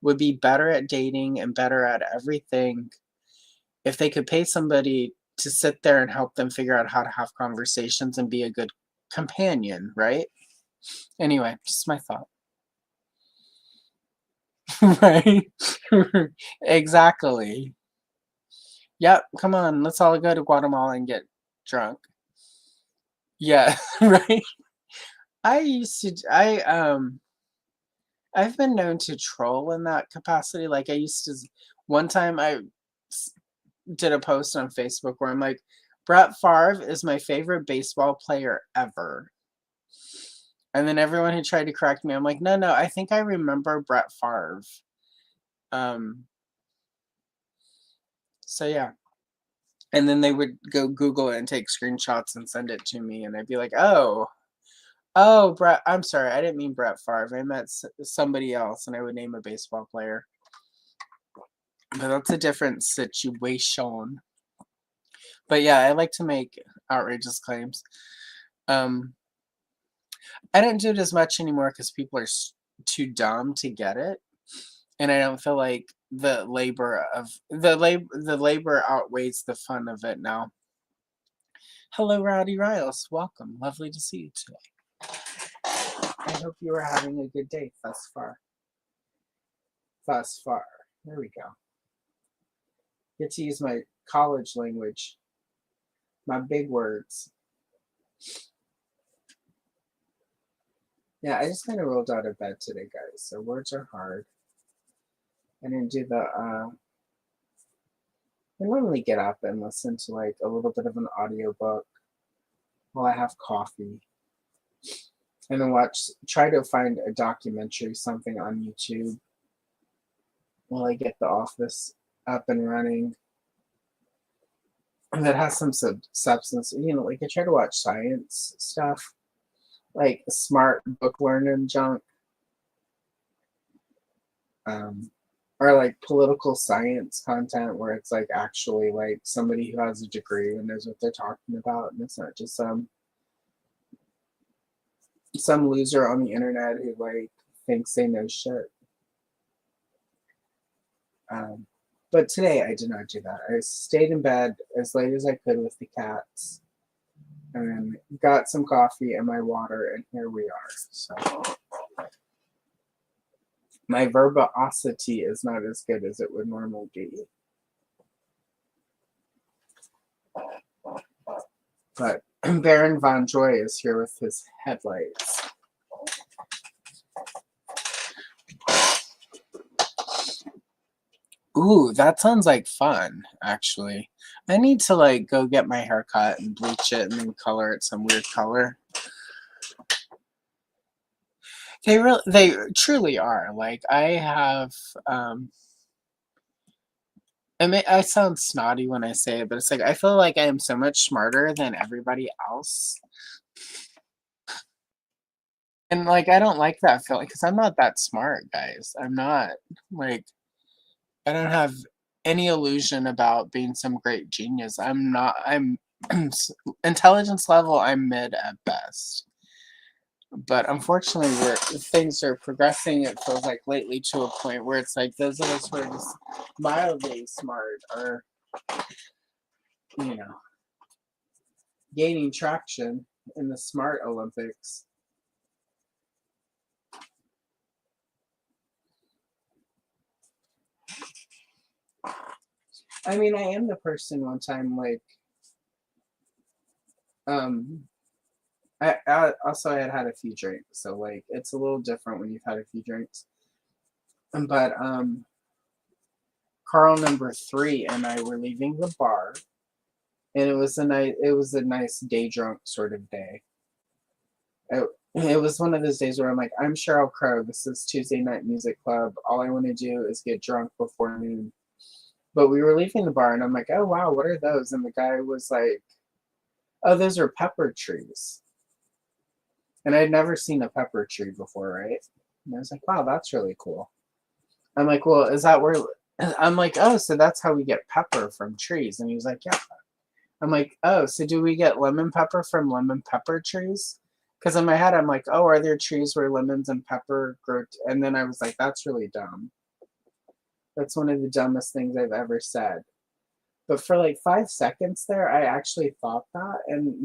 would be better at dating and better at everything if they could pay somebody to sit there and help them figure out how to have conversations and be a good companion, right? Anyway, just my thought. Right? Exactly. Yep, come on, let's all go to Guatemala and get drunk. Yeah, right? I've been known to troll in that capacity. Like, one time I did a post on Facebook where I'm like, Brett Favre is my favorite baseball player ever. And then everyone who tried to correct me, I'm like, no, I think I remember Brett Favre. So yeah. And then they would go Google it and take screenshots and send it to me, and I'd be like, oh, Brett, I'm sorry, I didn't mean Brett Favre. I meant somebody else, and I would name a baseball player. But that's a different situation. But yeah, I like to make outrageous claims. I don't do it as much anymore because people are too dumb to get it, and I don't feel like the labor outweighs the fun of it now. Hello, Rowdy Riles. Welcome. Lovely to see you today. I hope you are having a good day thus far. There we go. Get to use my college language. My big words. Yeah, I just kind of rolled out of bed today, guys. So words are hard. I didn't do the, I normally get up and listen to like a little bit of an audiobook while I have coffee. And then try to find a documentary, something on YouTube while I get the office up and running. That has some substance, like I try to watch science stuff, like smart book learning junk, or like political science content where it's like actually like somebody who has a degree and knows what they're talking about, and it's not just some loser on the internet who like thinks they know shit. But today I did not do that. I stayed in bed as late as I could with the cats, and then got some coffee and my water, and here we are. So my verbosity is not as good as it would normally be. But Baron Von Joy is here with his headlights. Ooh, that sounds like fun, actually. I need to like go get my hair cut and bleach it and then color it some weird color. They truly are. Like I have I sound snotty when I say it, but it's like I feel like I am so much smarter than everybody else. And like I don't like that feeling because I'm not that smart, guys. I'm not like I don't have any illusion about being some great genius. I'm intelligence level, I'm mid at best. But unfortunately, things are progressing, it feels like lately, to a point where it's like those of us who are just mildly smart are, gaining traction in the smart Olympics. I mean, I am the person one time, like, I also I had a few drinks, so like it's a little different when you've had a few drinks. But Carl number 3 and I were leaving the bar, and it was a nice day drunk sort of day. It was one of those days where I'm like, I'm Sheryl Crow. This is Tuesday Night Music Club. All I want to do is get drunk before noon. But we were leaving the bar, and I'm like, oh wow, what are those? And the guy was like, oh, those are pepper trees. And I'd never seen a pepper tree before, right? And I was like, wow, that's really cool. I'm like, well, is that where... I'm like, oh, so that's how we get pepper from trees. And he was like, yeah. I'm like, oh, so do we get lemon pepper from lemon pepper trees? Because in my head, I'm like, oh, are there trees where lemons and pepper grow? And then I was like, that's really dumb. That's one of the dumbest things I've ever said. But for like 5 seconds there, I actually thought that. And,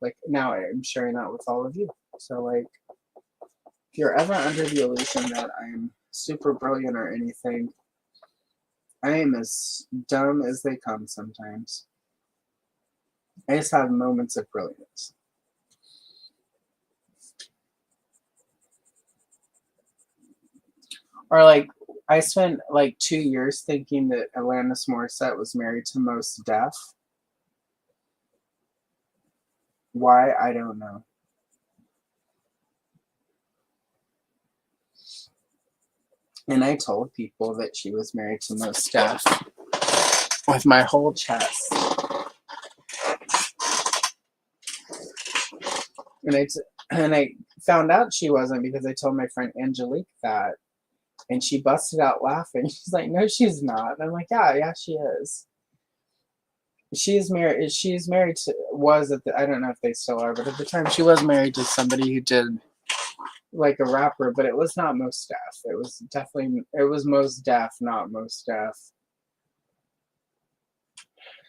like now I'm sharing that with all of you. So like, if you're ever under the illusion that I'm super brilliant or anything, I am as dumb as they come sometimes. I just have moments of brilliance. Or like, I spent like 2 years thinking that Alanis Morissette was married to Mos Def. Why? I don't know. And I told people that she was married to Mos Def with my whole chest. And I found out she wasn't because I told my friend Angelique that. And she busted out laughing. She's like, no, she's not. And I'm like, yeah, she is. She's married to, I don't know if they still are, but at the time she was married to somebody who did like a rapper, but it was not Mos Def. It was Mos Def, not Mos Def.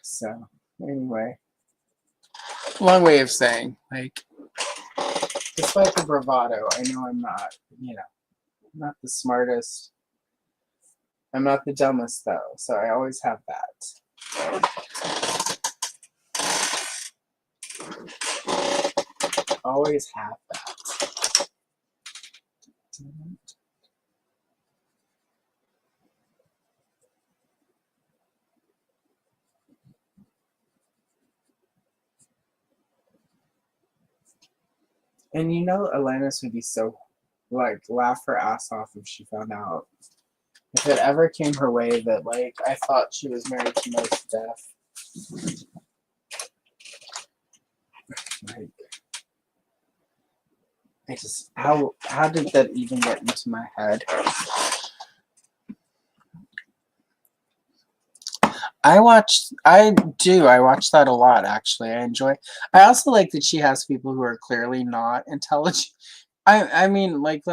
So, anyway. Long way of saying, like, despite the bravado, I know I'm not, not the smartest. I'm not the dumbest, though, so I always have that. Always have that. And Alanis would be so, like, laugh her ass off if she found out. If it ever came her way that, like, I thought she was married to Mos Def. Like, how did that even get into my head? I watch that a lot, actually. I also like that she has people who are clearly not intelligent. I mean, like,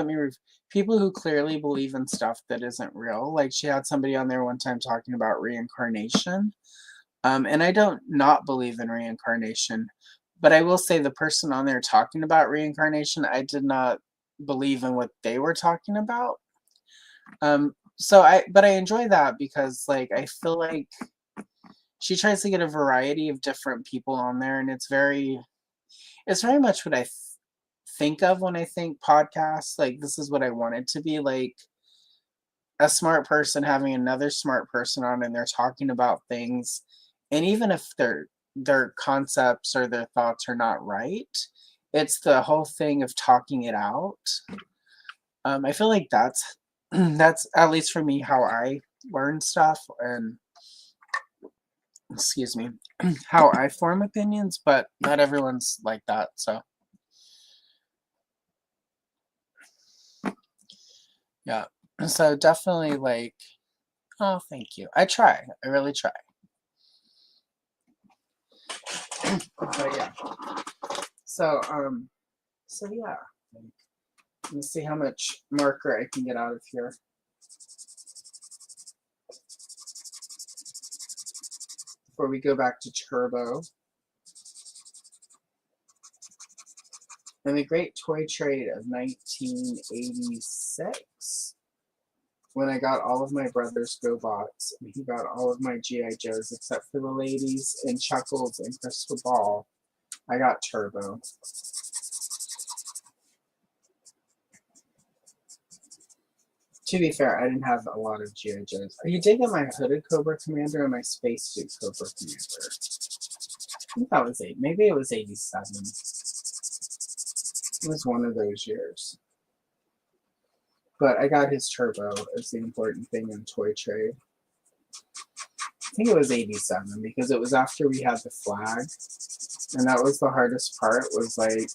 people who clearly believe in stuff that isn't real. Like, she had somebody on there one time talking about reincarnation. And I don't not believe in reincarnation, but I will say the person on there talking about reincarnation, I did not believe in what they were talking about. But I enjoy that because, like, I feel like she tries to get a variety of different people on there, and it's very much what I think of when I think podcasts. Like, this is what I want it to be, like a smart person having another smart person on, and they're talking about things, and even if their concepts or their thoughts are not right, it's the whole thing of talking it out. I feel like that's at least for me how I learn stuff, and excuse me, how I form opinions, but not everyone's like that, so yeah. So definitely, like, oh, thank you. I really try. But yeah. So yeah. Let me see how much marker I can get out of here. Before we go back to Turbo. In the Great Toy Trade of 1986, when I got all of my brother's Gobots, and he got all of my G.I. Joes except for the ladies and Chuckles and Crystal Ball, I got Turbo. To be fair, I didn't have a lot of G.I. Joes. You did get my Hooded Cobra Commander and my Spacesuit Cobra Commander. I think that was maybe it was 87. It was one of those years. But I got his Turbo as the important thing in Toy Trade. I think it was 87 because it was after we had the flag. And that was the hardest part, was like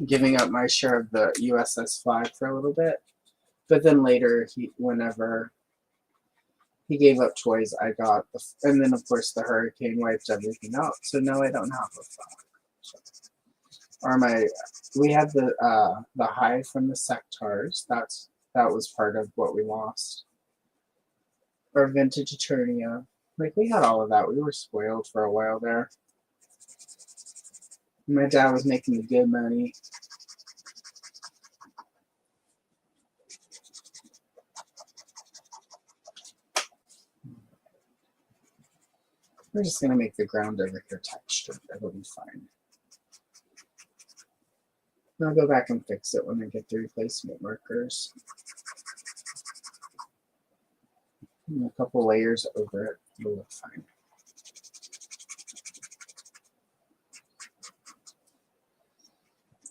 giving up my share of the USS flag for a little bit. But then later, whenever he gave up toys, I got and then of course the hurricane wiped everything out. So now I don't have a flag. We had the hive from the Sectars. That was part of what we lost. Our vintage Eternia. Like, we had all of that. We were spoiled for a while there. My dad was making the good money. We're just gonna make the ground over here textured. It'll be fine. I'll go back and fix it when I get the replacement markers. And a couple layers over it, it'll look fine.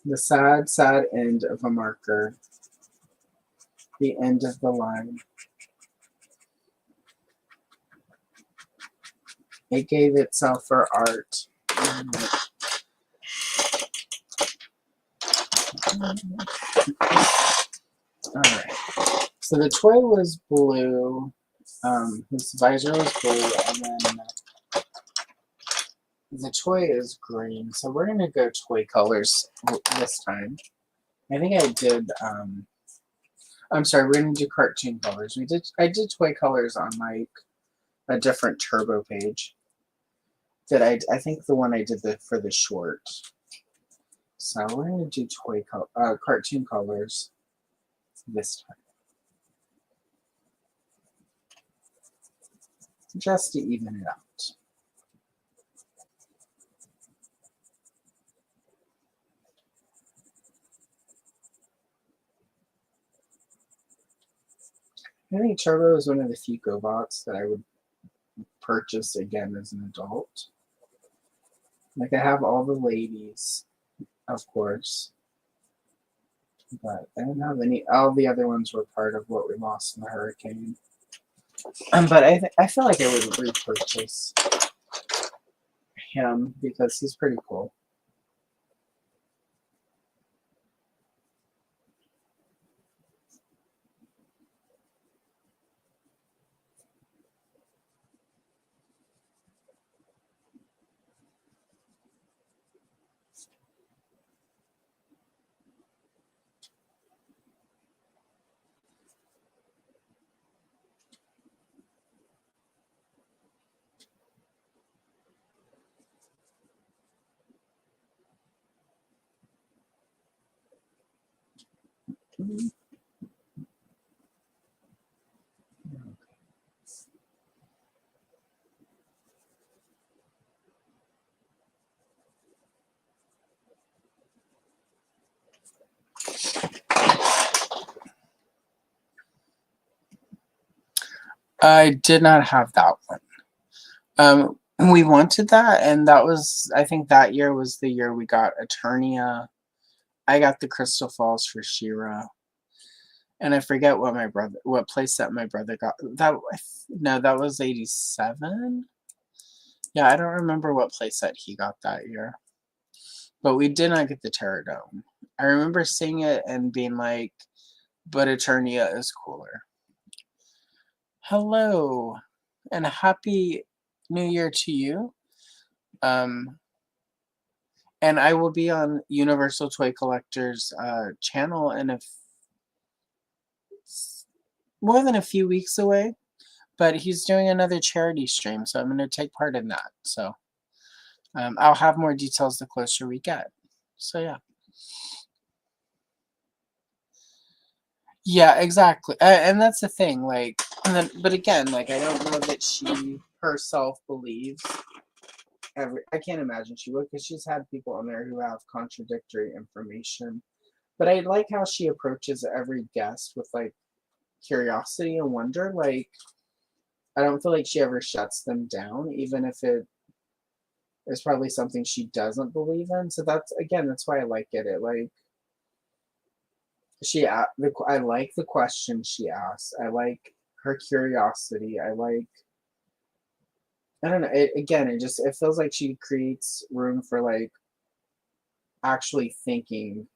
The sad, sad end of a marker. The end of the line. It gave itself for art. Alright. So the toy was blue. His visor was blue, and then the toy is green. So we're gonna go toy colors this time. I think I did I'm sorry, we're gonna do cartoon colors. I did toy colors on like a different turbo page. I think the one I did for the short. So we're gonna do cartoon colors this time. Just to even it out. I think Turbo is one of the few GoBots that I would purchase again as an adult. Like, I have all the ladies, of course, but I don't have any. All the other ones were part of what we lost in the hurricane. But I feel like I would repurchase him because he's pretty cool. I did not have that one. We wanted that, and that was, I think that year was the year we got Eternia. I got the Crystal Falls for She-Ra. And I forget what playset my brother got. That was 87? Yeah, I don't remember what playset he got that year. But we did not get the Pterodome. I remember seeing it and being like, but Eternia is cooler. Hello, and Happy New Year to you. And I will be on Universal Toy Collector's channel in more than a few weeks away, but he's doing another charity stream, so I'm going to take part in that. So I'll have more details the closer we get. So yeah. Yeah, exactly. And that's the thing, like, but again, like, I don't know that she herself believes I can't imagine she would, because she's had people on there who have contradictory information. But I like how she approaches every guest with like curiosity and wonder. Like, I don't feel like she ever shuts them down, even if it is probably something she doesn't believe in. So that's why I like it. It like I like the questions she asks. I like her curiosity. I don't know. It feels like she creates room for like actually thinking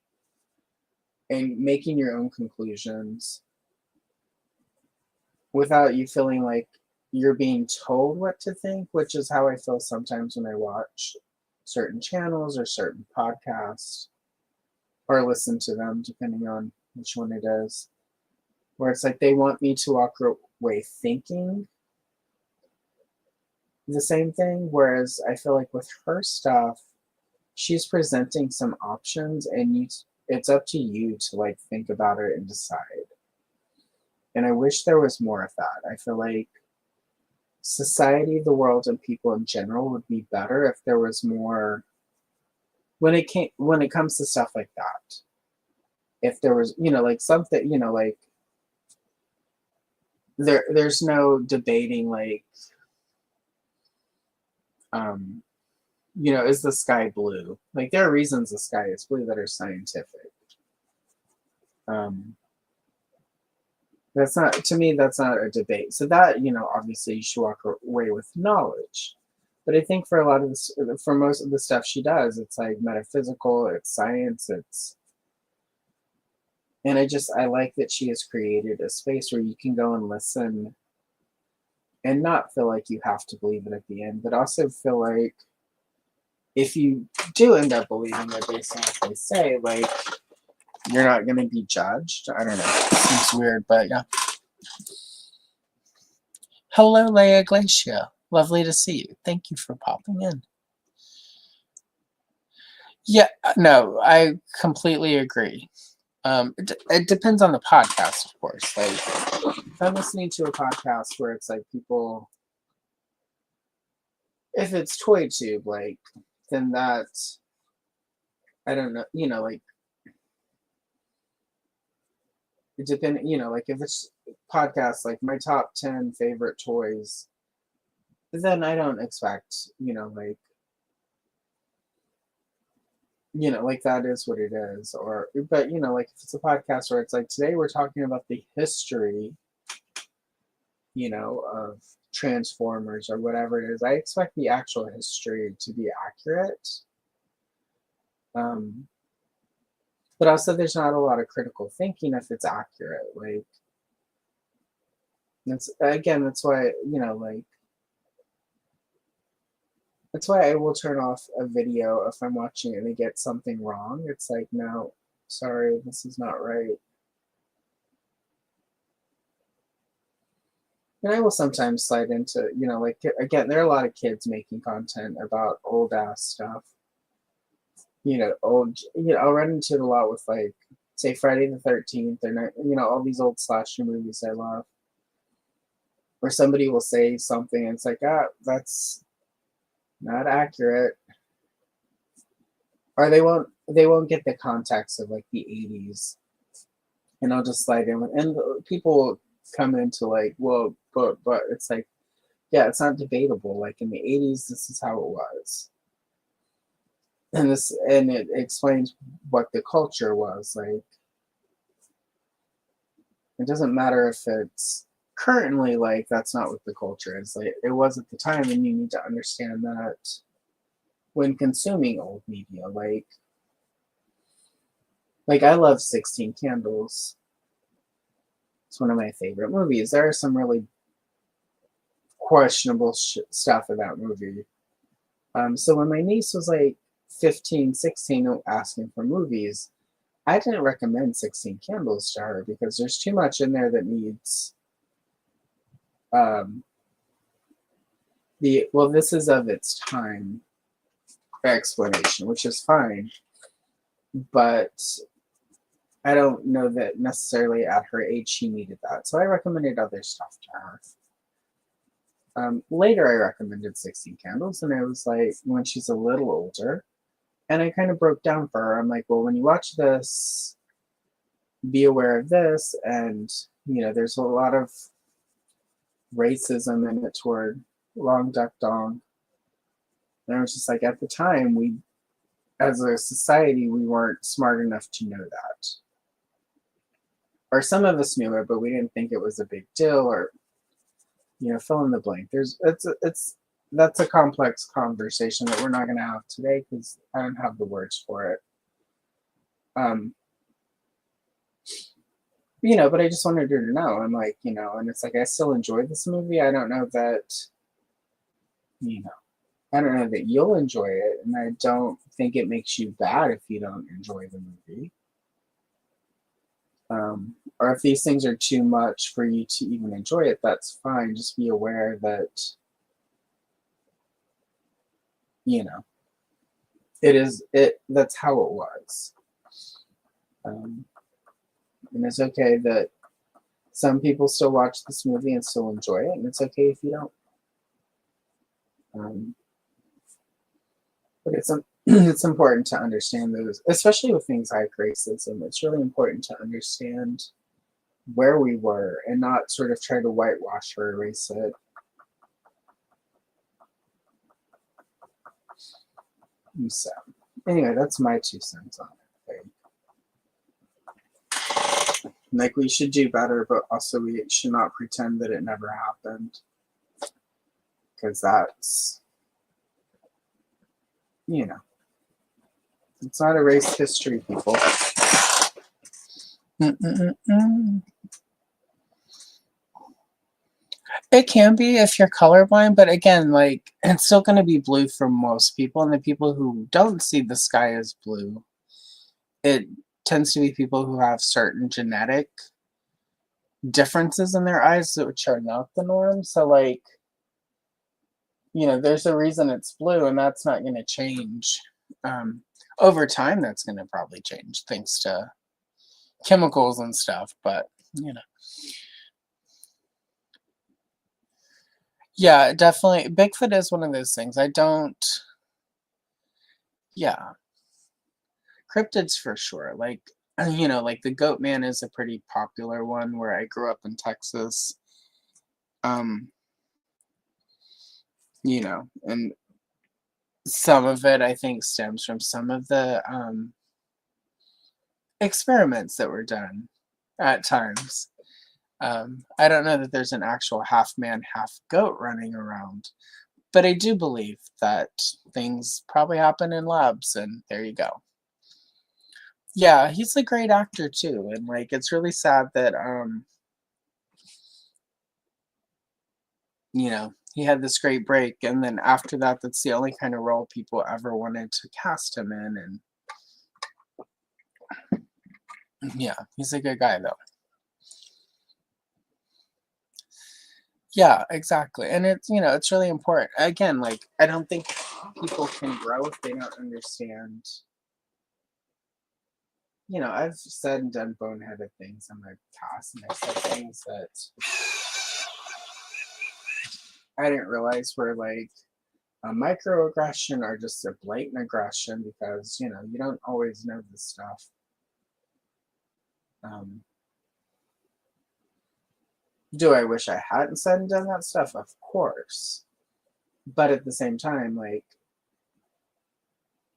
and making your own conclusions without you feeling like you're being told what to think, which is how I feel sometimes when I watch certain channels or certain podcasts or listen to them, depending on which one it is, where it's like they want me to walk away thinking the same thing, whereas I feel like with her stuff, she's presenting some options, and it's up to you to like think about it and decide. And I wish there was more of that. I feel like society, the world, and people in general would be better if there was more when it comes to stuff like that. If there was, like something, like there's no debating like is the sky blue? Like, there are reasons the sky is blue that are scientific. That's not, to me, that's not a debate. So that, obviously you should walk away with knowledge. But I think for a lot of this, for most of the stuff she does, it's like metaphysical, it's science, and I like that she has created a space where you can go and listen and not feel like you have to believe it at the end, but also feel like if you do end up believing it based on what they say, like, you're not going to be judged. I don't know. It seems weird, but yeah. Hello, Leia Glacia. Lovely to see you. Thank you for popping in. Yeah, no, I completely agree. It depends on the podcast, of course. Like, if I'm listening to a podcast where it's like people, if it's toy tube, like, then that, I don't know, like, it depends, like, if it's podcasts like my top 10 favorite toys, then I don't expect, like that is what it is. But like if it's a podcast where it's like today we're talking about the history, of Transformers or whatever it is, I expect the actual history to be accurate. But also there's not a lot of critical thinking if it's accurate. Like, that's why, like, that's why I will turn off a video if I'm watching it and I get something wrong. It's like, no, sorry, this is not right. And I will sometimes slide into, like, again, there are a lot of kids making content about old ass stuff. I'll run into it a lot with, like, say Friday the 13th or not, all these old slasher movies I love. Where somebody will say something and it's like, that's not accurate. Or they won't get the context of like the 80s. And I'll just slide in and people come into like, well, but it's like, yeah, it's not debatable. Like in the 80s, this is how it was. And it explains what the culture was like. It doesn't matter if it's currently like that's not what the culture is. Like it was at the time, and you need to understand that when consuming old media, like I love 16 Candles. It's one of my favorite movies. There are some really questionable stuff in that movie. So when my niece was like 15, 16, asking for movies, I didn't recommend 16 Candles to her because there's too much in there that needs this is of its time explanation, which is fine, but I don't know that necessarily at her age she needed that. So I recommended other stuff to her. Later I recommended 16 Candles, and it was like when she's a little older, and I kind of broke down for her. I'm like, well, when you watch this, be aware of this, and there's a lot of racism in it toward Long Duck Dong. And I was just like, at the time, we, as a society, we weren't smart enough to know that. Or some of us knew it, but we didn't think it was a big deal, or fill in the blank. That's a complex conversation that we're not going to have today because I don't have the words for it. But I just wanted her to know. I'm like, and it's like I still enjoy this movie. I don't know that, I don't know that you'll enjoy it, and I don't think it makes you bad if you don't enjoy the movie. Or if these things are too much for you to even enjoy it, that's fine. Just be aware that, that's how it was. And it's okay that some people still watch this movie and still enjoy it, and it's okay if you don't. But it's important to understand those, especially with things like racism. It's really important to understand where we were and not sort of try to whitewash or erase it. So, anyway, that's my 2 cents on it. Like, we should do better, but also we should not pretend that it never happened. Because that's, you know, it's not erased history, people. It can be if you're colorblind, but again, like, it's still going to be blue for most people. And the people who don't see the sky as blue, it tends to be people who have certain genetic differences in their eyes, which are not the norm. So, like, you know, there's a reason it's blue, and that's not going to change. Over time, that's going to probably change thanks to chemicals and stuff, but, you know. Yeah, definitely. Bigfoot is one of those things. Yeah. Cryptids for sure. Like, you know, like the Goat Man is a pretty popular one where I grew up in Texas. You know, and some of it I think stems from some of the experiments that were done at times. I don't know that there's an actual half man, half goat running around, but I do believe that things probably happen in labs, and there you go. Yeah, he's a great actor too, and like it's really sad that you know, he had this great break, and then after that, that's the only kind of role people ever wanted to cast him in, and yeah, he's a good guy though. Yeah, exactly. And it's, you know, it's really important. Again, like, I don't think people can grow if they don't understand. You know, I've said and done boneheaded things in my past, and I've said things that I didn't realize were like a microaggression or just a blatant aggression because, you know, you don't always know this stuff. Do I wish I hadn't said and done that stuff? Of course. But at the same time, like,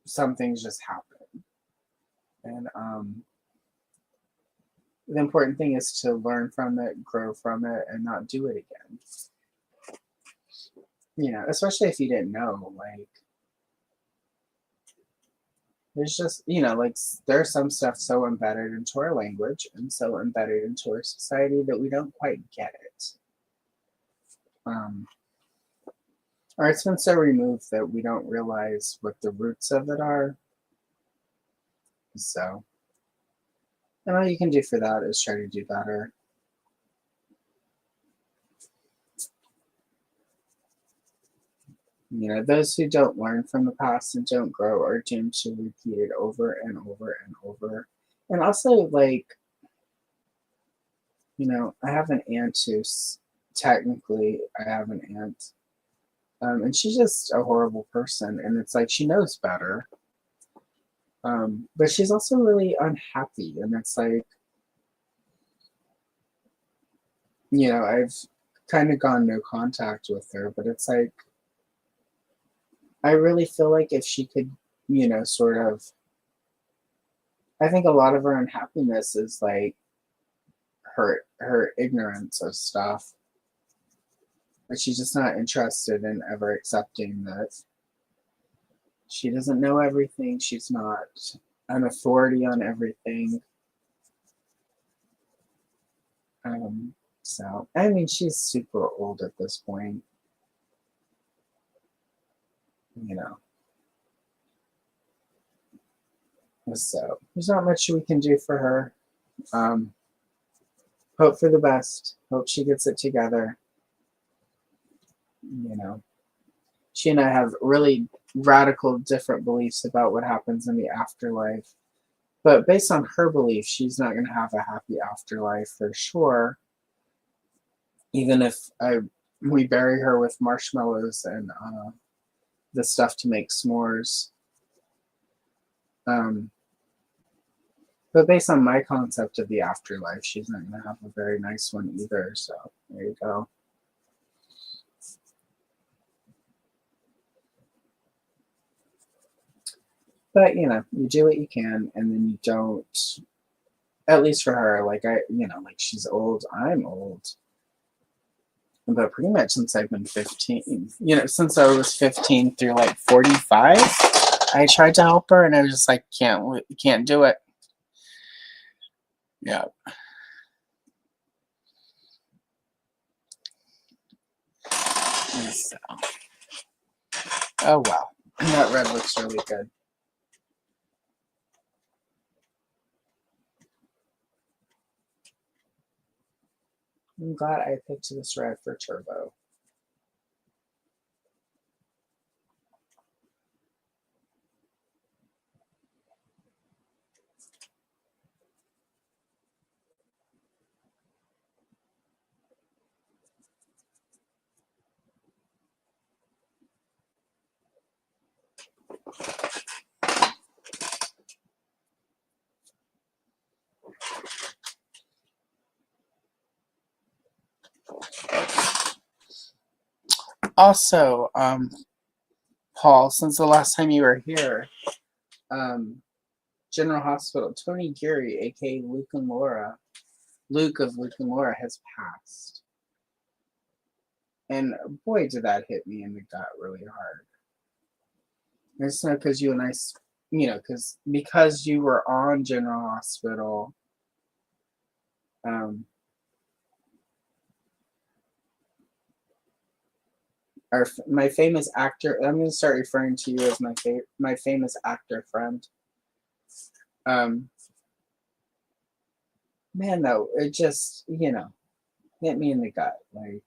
some things just happen. And the important thing is to learn from it, grow from it, and not do it again. You know, especially if you didn't know, like, there's just, you know, like, there's some stuff so embedded into our language and so embedded into our society that we don't quite get it. Or it's been so removed that we don't realize what the roots of it are. So, and all you can do for that is try to do better. You know, those who don't learn from the past and don't grow are doomed to repeat it over and over and over. And also, like, you know, I have an aunt who's technically, I have an aunt, and she's just a horrible person. And it's like she knows better, but she's also really unhappy. And it's like, you know, I've kind of gone no contact with her, but it's like, I really feel like if she could, you know, sort of, I think a lot of her unhappiness is like her ignorance of stuff. But she's just not interested in ever accepting that she doesn't know everything. She's not an authority on everything. So, I mean, she's super old at this point. You know. So, there's not much we can do for her. Hope for the best. Hope she gets it together. You know. She and I have really radical different beliefs about what happens in the afterlife. But based on her belief, she's not going to have a happy afterlife for sure. Even if we bury her with marshmallows and the stuff to make s'mores. But based on my concept of the afterlife, she's not going to have a very nice one either. So there you go. But, you know, you do what you can, and then you don't, at least for her, like, you know, like, she's old, I'm old. But pretty much since I've been 15, you know, since I was 15 through, like, 45, I tried to help her, and I was just like, can't do it. Yeah. So. Oh, wow. That red looks really good. I'm glad I picked this red for Turbo. Also, Paul, since the last time you were here, General Hospital, Tony Geary, aka Luke of Luke and Laura, has passed. And boy, did that hit me in the gut really hard. It's not because you and I, you know, because you were on General Hospital. My famous actor. I'm going to start referring to you as my famous actor friend. Man, though, it just, you know, hit me in the gut. Like,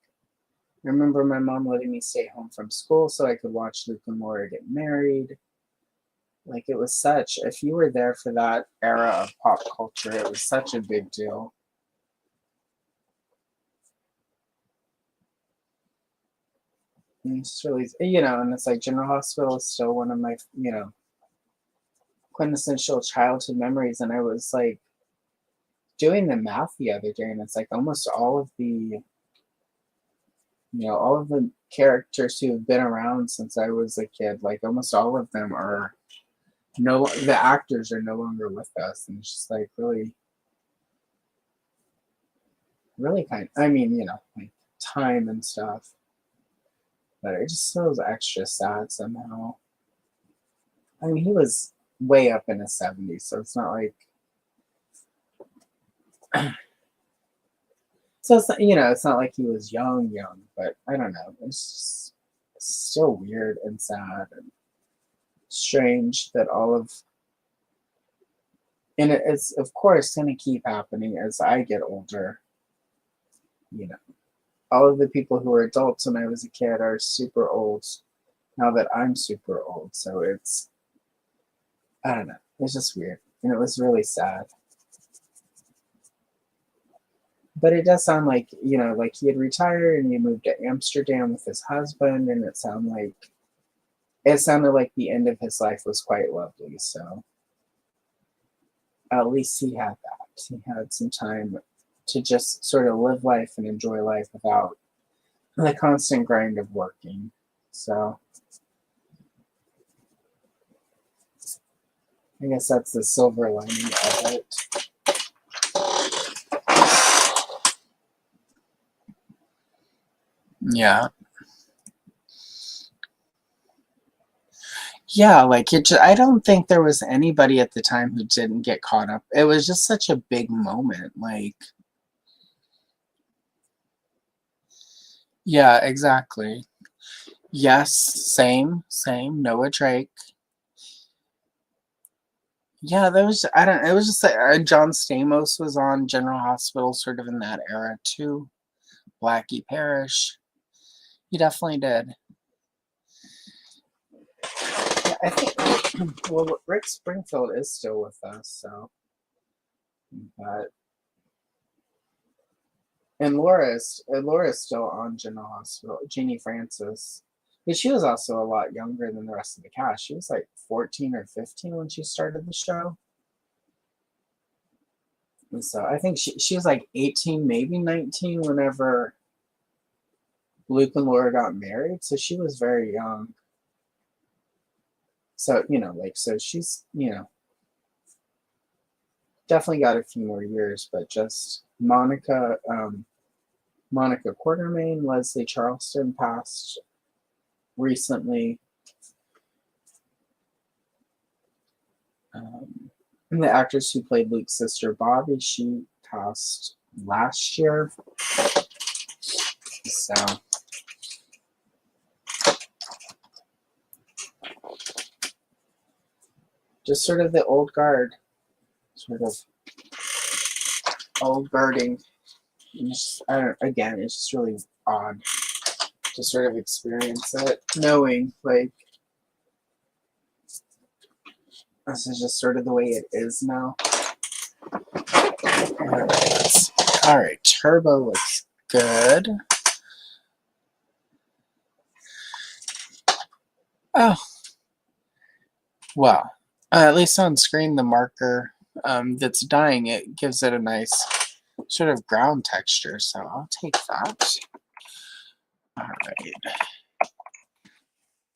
I remember my mom letting me stay home from school so I could watch Luke and Laura get married. Like, it was such, if you were there for that era of pop culture, it was such a big deal. And it's really, you know, and it's like General Hospital is still one of my, you know, quintessential childhood memories. And I was like doing the math the other day, and it's like almost all of the, you know, all of the characters who have been around since I was a kid, like almost all of them are the actors are no longer with us. And it's just like really kind of, I mean, you know, like time and stuff. But it just feels extra sad somehow. I mean, he was way up in his 70s, so it's not like so it's not, you know, it's not like he was young, but I don't know. It's still weird and sad and strange that all of, and it's of course going to keep happening as I get older. You know, all of the people who were adults when I was a kid are super old now that I'm super old. So it's, I don't know. It's just weird, and it was really sad. But it does sound like, you know, like he had retired and he moved to Amsterdam with his husband, and it sounded like the end of his life was quite lovely. So at least he had that. He had some time to just sort of live life and enjoy life without the constant grind of working. So I guess that's the silver lining of it. Yeah. Yeah, like I don't think there was anybody at the time who didn't get caught up. It was just such a big moment. Like, yeah, exactly. Yes, same. Noah Drake. Yeah, there was, I don't, it was just like John Stamos was on General Hospital sort of in that era too. Blackie Parrish. He definitely did. Yeah, I think, well, Rick Springfield is still with us, so. But, and Laura's still on General Hospital. Jeannie Francis. But she was also a lot younger than the rest of the cast. She was like 14 or 15 when she started the show. And so I think she was like 18, maybe 19 whenever Luke and Laura got married. So she was very young. So, you know, like, so she's, you know, definitely got a few more years, but just Monica Quartermain, Leslie Charleston passed recently. And the actress who played Luke's sister, Bobby, she passed last year. So, just sort of the old guard, sort of old guarding. I don't, again, it's just really odd to sort of experience it, knowing like this is just sort of the way it is now. All right, Turbo looks good. Oh, well, at least on screen, the marker that's dyeing it gives it a nice sort of ground texture, so I'll take that. All right.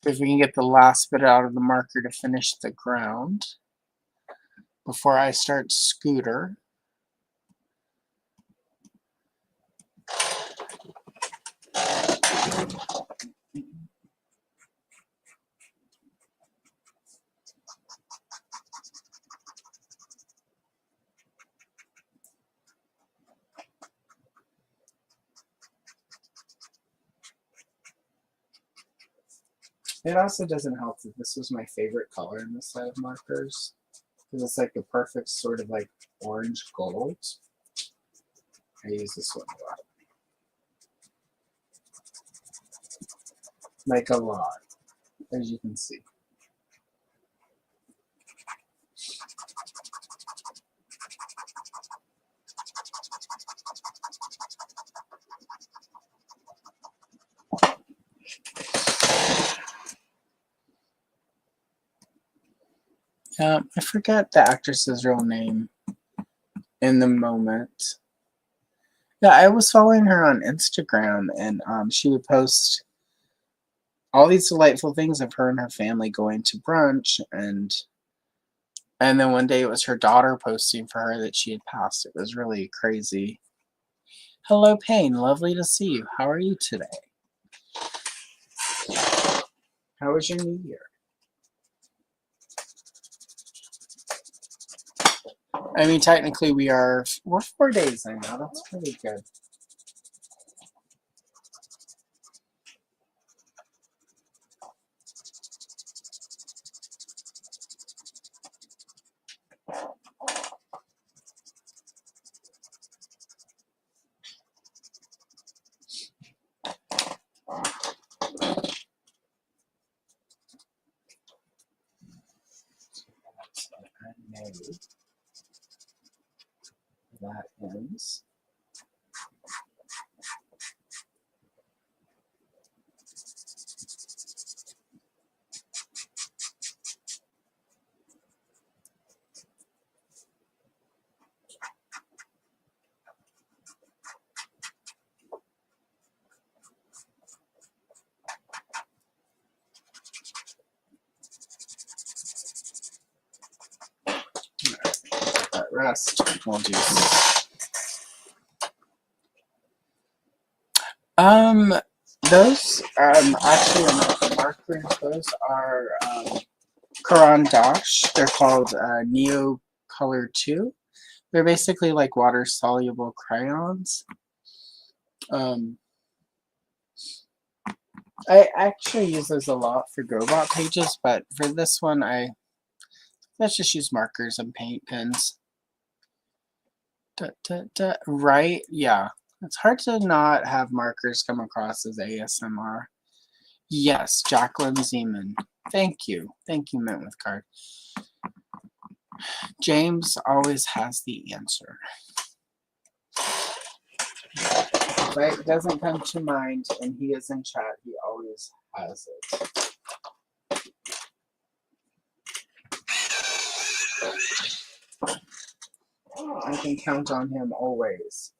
If we can get the last bit out of the marker to finish the ground before I start Scooter. It also doesn't help that this was my favorite color in this set of markers, because it's like a perfect sort of like orange gold. I use this one a lot. Like a lot, as you can see. I forget the actress's real name in the moment. Yeah, I was following her on Instagram, and she would post all these delightful things of her and her family going to brunch, and then one day it was her daughter posting for her that she had passed. It was really crazy. Hello, Payne. Lovely to see you. How are you today? How was your new year? I mean, technically we're 4 days in now. That's pretty good. That ends. That rest. We'll do. Those actually are not markers. Those are Karan Dash. They're called Neo Color 2. They're basically like water soluble crayons. I actually use those a lot for Gobot pages, but for this one, let's just use markers and paint pens. Right? Yeah. It's hard to not have markers come across as ASMR. Yes, Jacqueline Zeman. Thank you. Thank you, Mint with Card. James always has the answer. If it doesn't come to mind and he is in chat, he always has it. I can count on him always.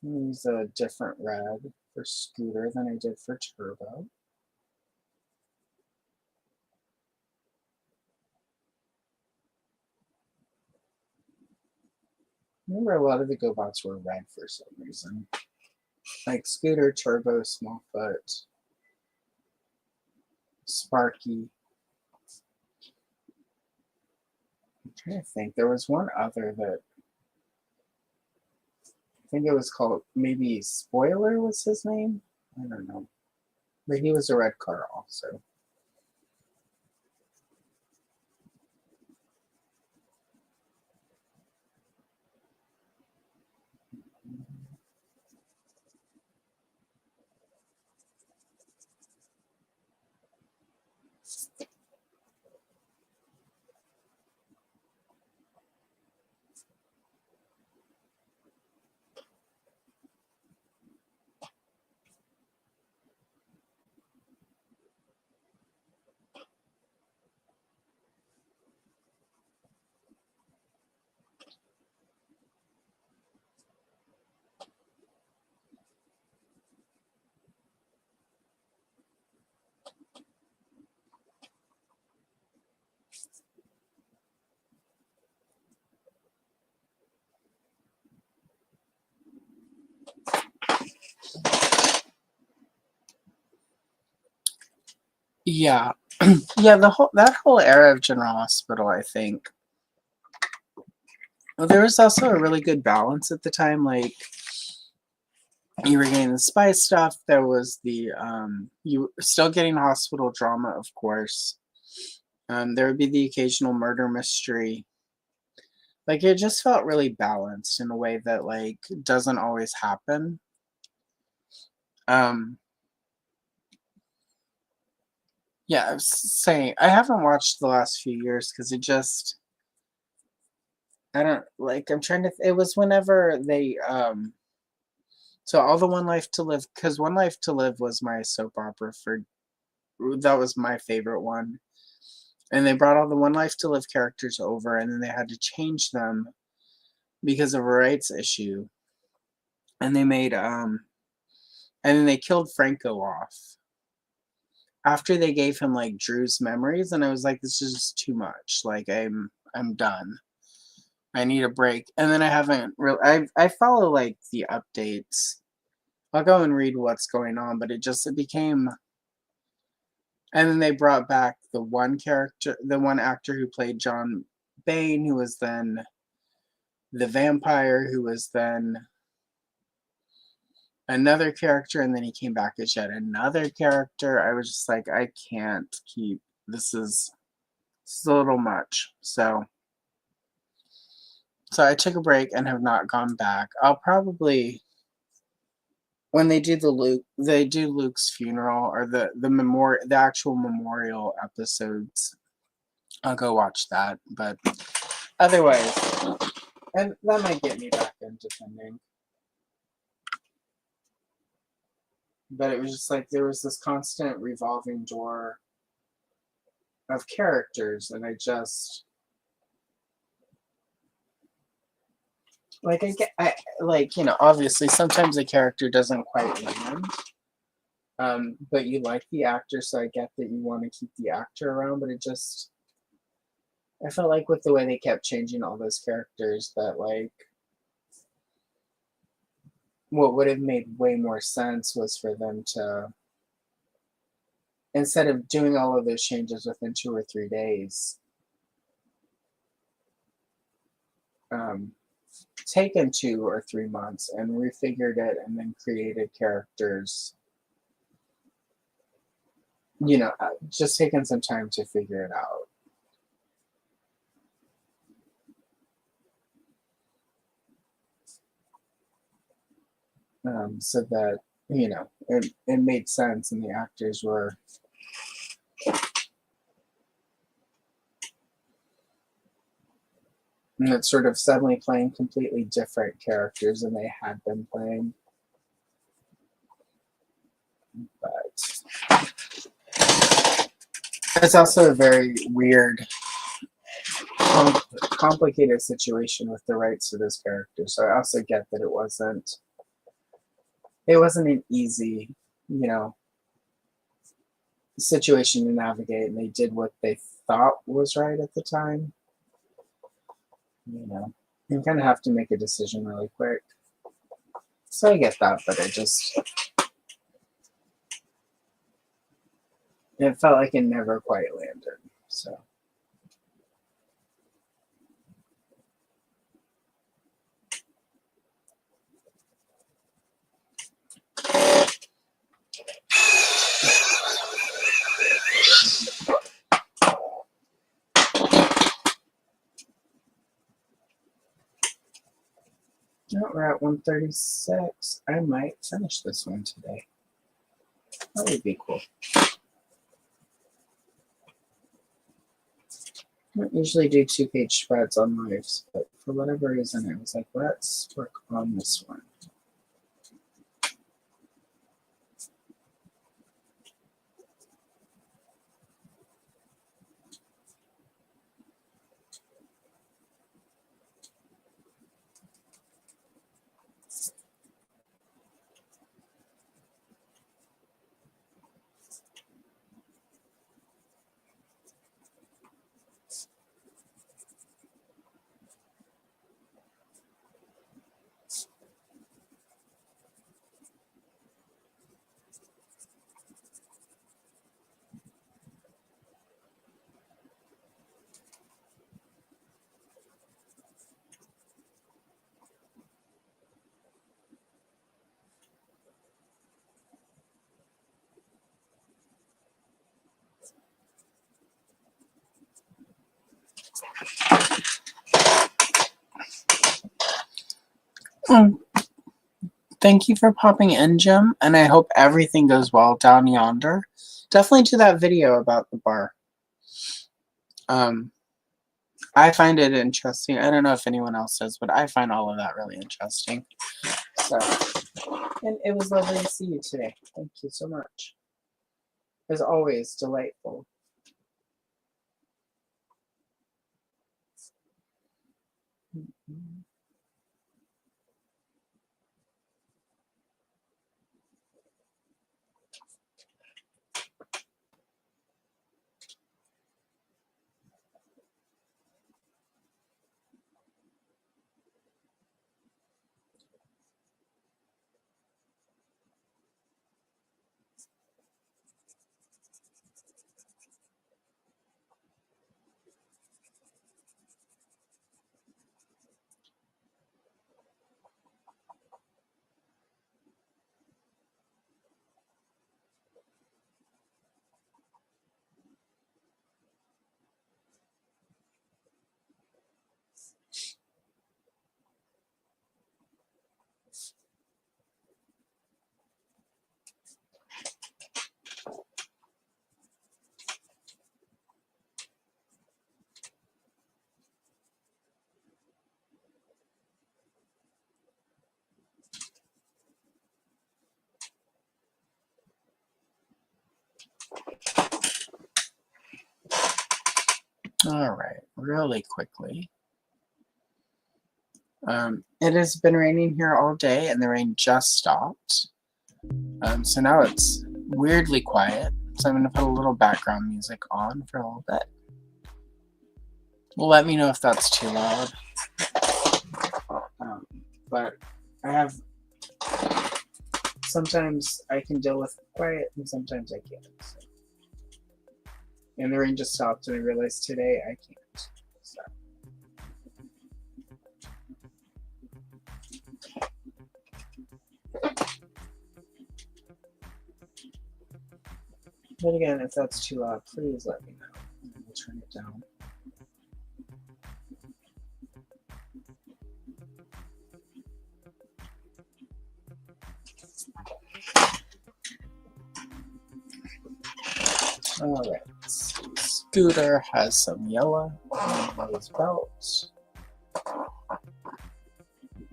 Use a different red. for Scooter than I did for Turbo. Remember, a lot of the GoBots were red for some reason. Like Scooter, Turbo, Smallfoot, Sparky. I'm trying to think. There was one other that I think it was called, maybe Spoiler was his name? I don't know. But he was a red car also. Yeah. Yeah, that whole era of General Hospital, I think. Well, there was also a really good balance at the time. Like, you were getting the spy stuff. There was the you were still getting hospital drama, of course. There would be the occasional murder mystery. Like, it just felt really balanced in a way that like doesn't always happen. Yeah, I was saying I haven't watched the last few years because it just I don't like. I'm trying to. It was whenever they So all the One Life to Live, because One Life to Live was my soap opera for. That was my favorite one, and they brought all the One Life to Live characters over, and then they had to change them because of a rights issue, and they made and then they killed Franco off after they gave him like Drew's memories, and I was like, this is just too much. Like I'm done. I need a break. And then I haven't really. I follow like the updates. I'll go and read what's going on, but it became. And then they brought back the one actor who played John Bane, who was then the vampire, who was then another character, and then he came back as yet another character. I was just like, I can't keep. This is a little much. So I took a break and have not gone back. I'll probably, when they do Luke's funeral or the actual memorial episodes, I'll go watch that. But otherwise, and that might get me back in, depending. But it was just like there was this constant revolving door of characters, and I just like I like, you know, obviously sometimes a character doesn't quite land, but you like the actor, so I get that you want to keep the actor around. But I felt like with the way they kept changing all those characters, that like what would have made way more sense was for them to, instead of doing all of those changes within 2 or 3 days, taken 2 or 3 months and refigured it and then created characters, you know, just taking some time to figure it out. So that, you know, it made sense and the actors were sort of suddenly playing completely different characters than they had been playing. But it's also a very weird, complicated situation with the rights to this character. So I also get that it wasn't it wasn't an easy, you know, situation to navigate, and they did what they thought was right at the time. You know, you kind of have to make a decision really quick. So I get that, but it felt like it never quite landed. So. Oh, we're at 136. I might finish this one today. That would be cool. I don't usually do 2-page spreads on lives, but for whatever reason, I was like, let's work on this one. Thank you for popping in, Jim, and I hope everything goes well down yonder. Definitely do that video about the bar. I find it interesting. I don't know if anyone else does, but I find all of that really interesting. So, and it was lovely to see you today. Thank you so much. As always, delightful. All right, really quickly. It has been raining here all day, and the rain just stopped. So now it's weirdly quiet. So I'm going to put a little background music on for a little bit. Let me know if that's too loud. But I have, sometimes I can deal with quiet, and sometimes I can't. So. And the rain just stopped, and I realized today I can't. So. But again, if that's too loud, please let me know. And we'll turn it down. Alright, Scooter has some yellow on his belt.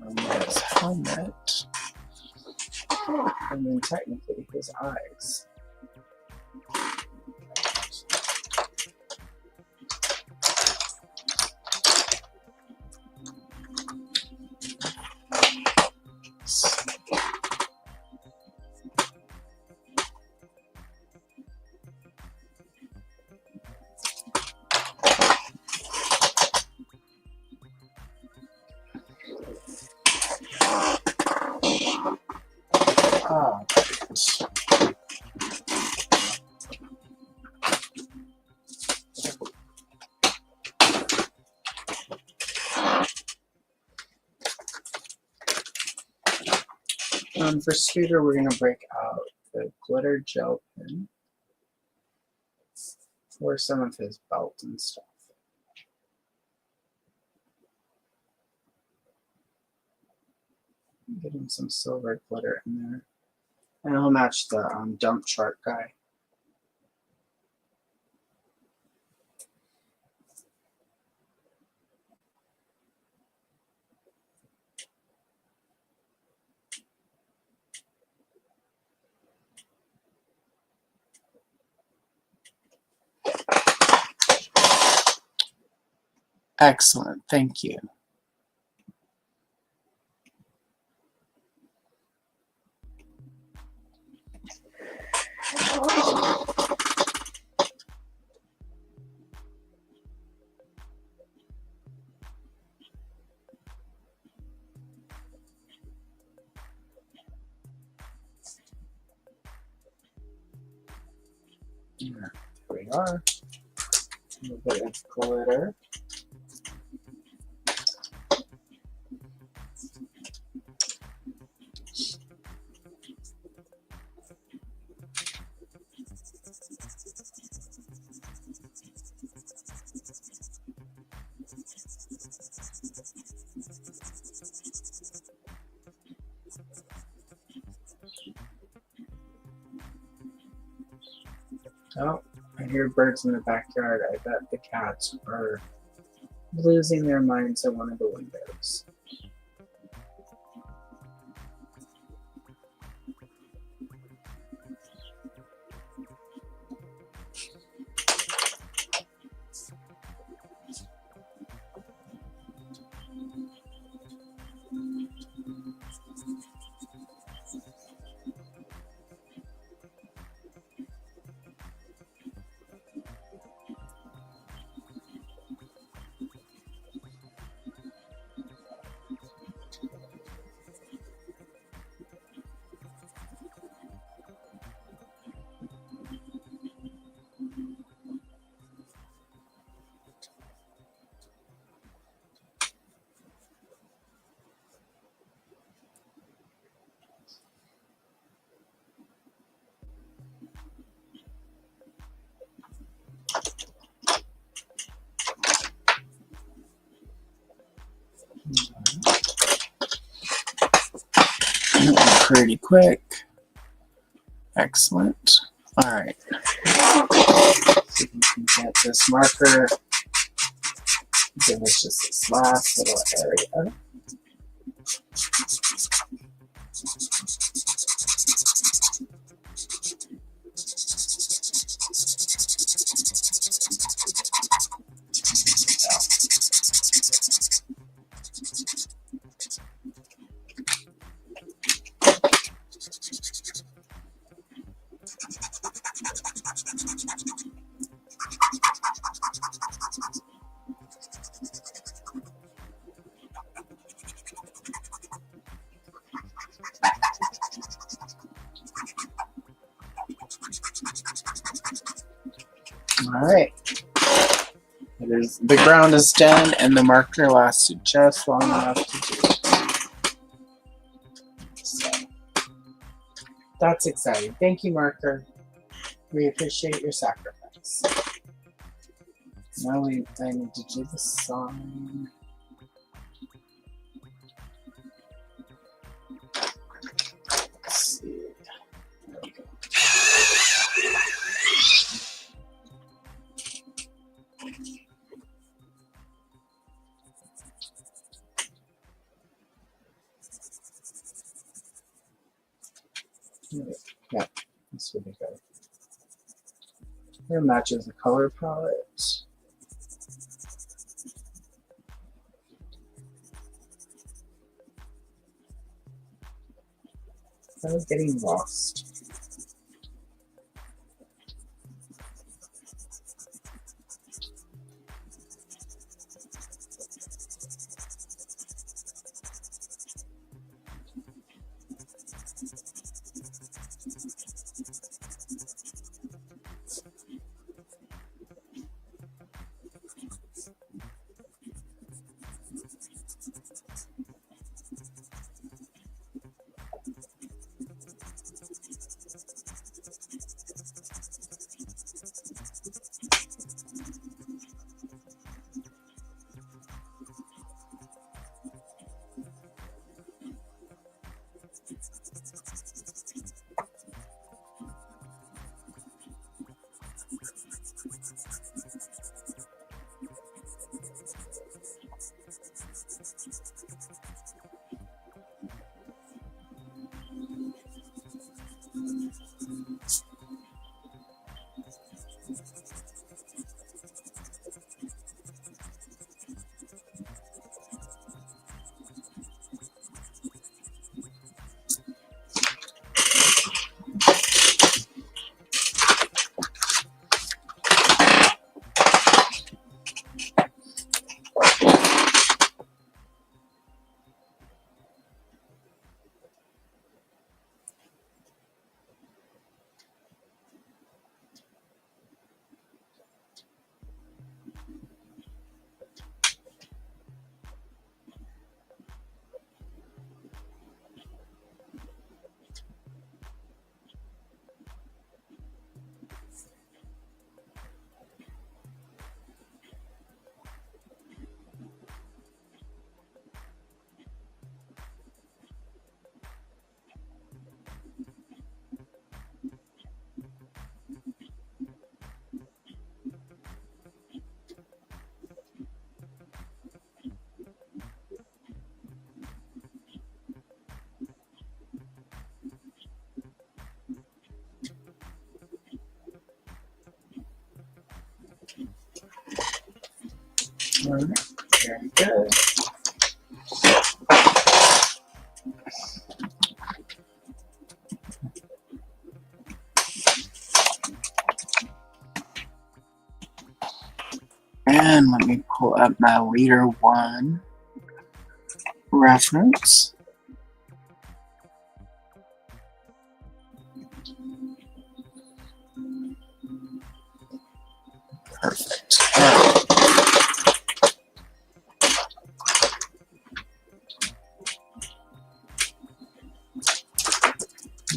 On his helmet. And then technically his eyes. For Scooter, we're going to break out the glitter gel pen for some of his belt and stuff. Get him some silver glitter in there. And it'll match the dump truck guy. Excellent, thank you. There we are. A little bit of glitter. Oh, I hear birds in the backyard. I bet the cats are losing their minds at one of the windows. Pretty quick. Excellent. All right. So you can get this marker. Give us just this last little area. All right. The ground is done, and the marker lasted just long enough to do. So, that's exciting. Thank you, marker. We appreciate your sacrifice. Now I need to do the sign. Let's see. There we go. Yeah, this would be good. It matches the color palette. I was getting lost. Alright, very good. And let me pull up my Leader 1 reference. Perfect.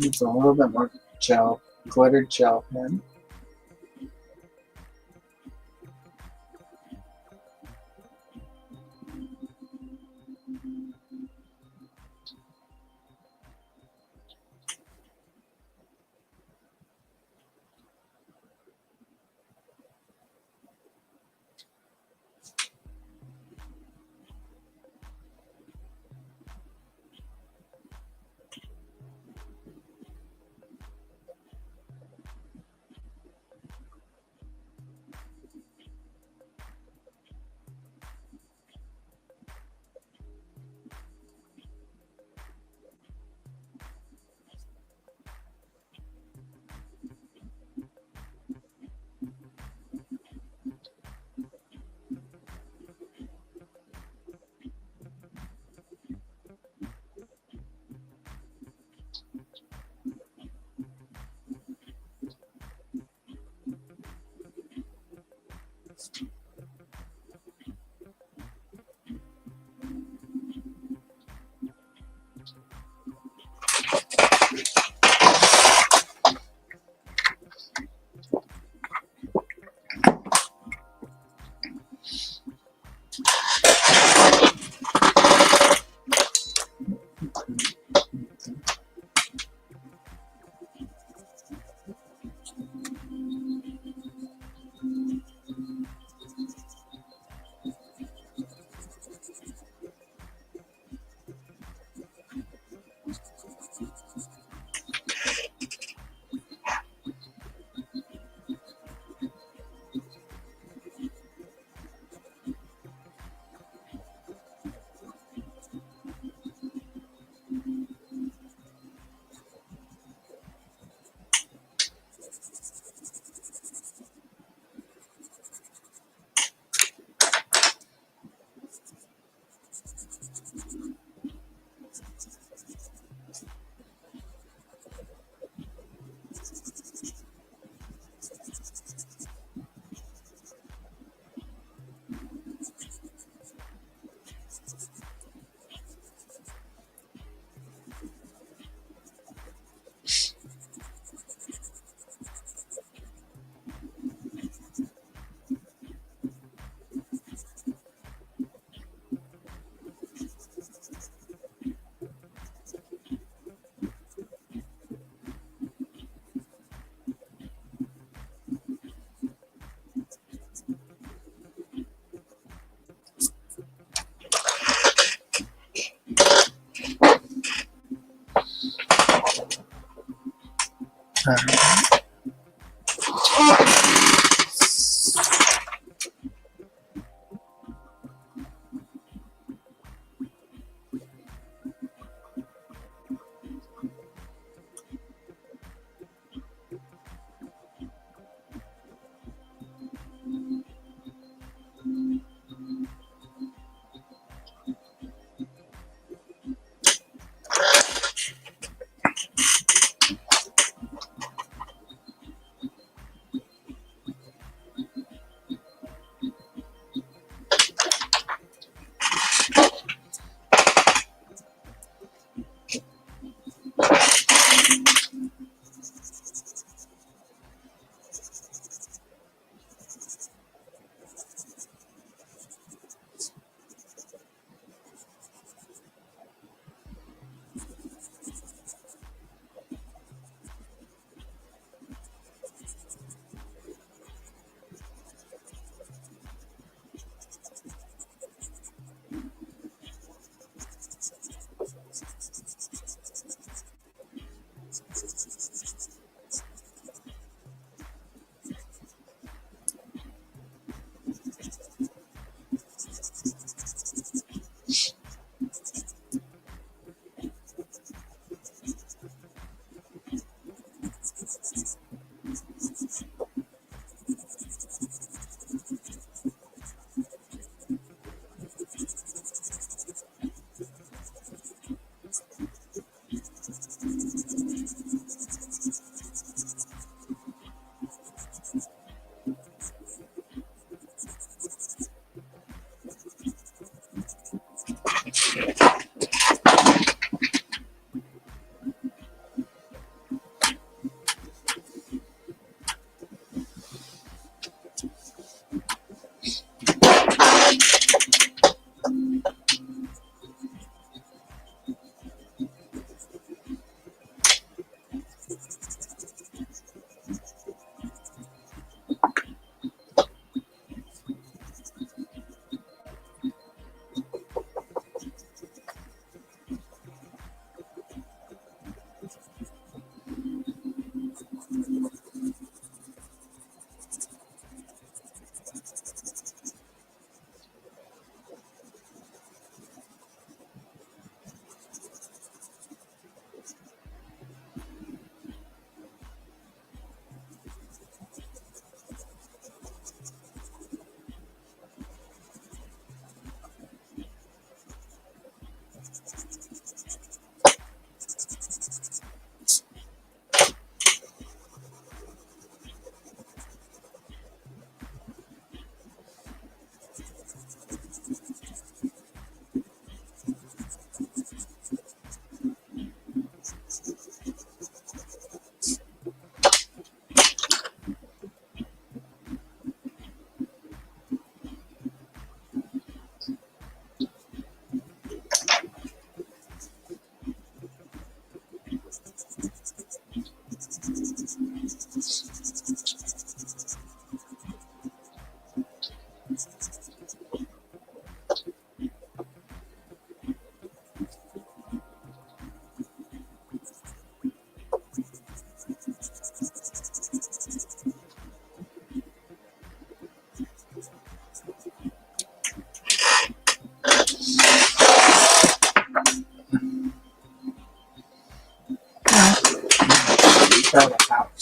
Needs a little bit more gel, glittered gel pen.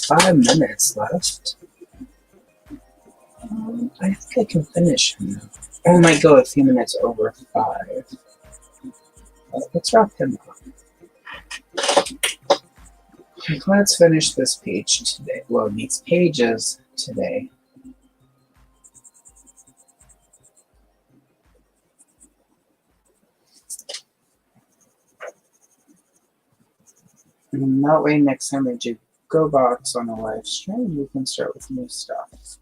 5 minutes left. I think I can finish him now. Oh, might go a few minutes over 5. Let's wrap him up. Let's finish this page today. Well, these pages today. And that way, next time I do Gobots on a live stream, we can start with new stuff.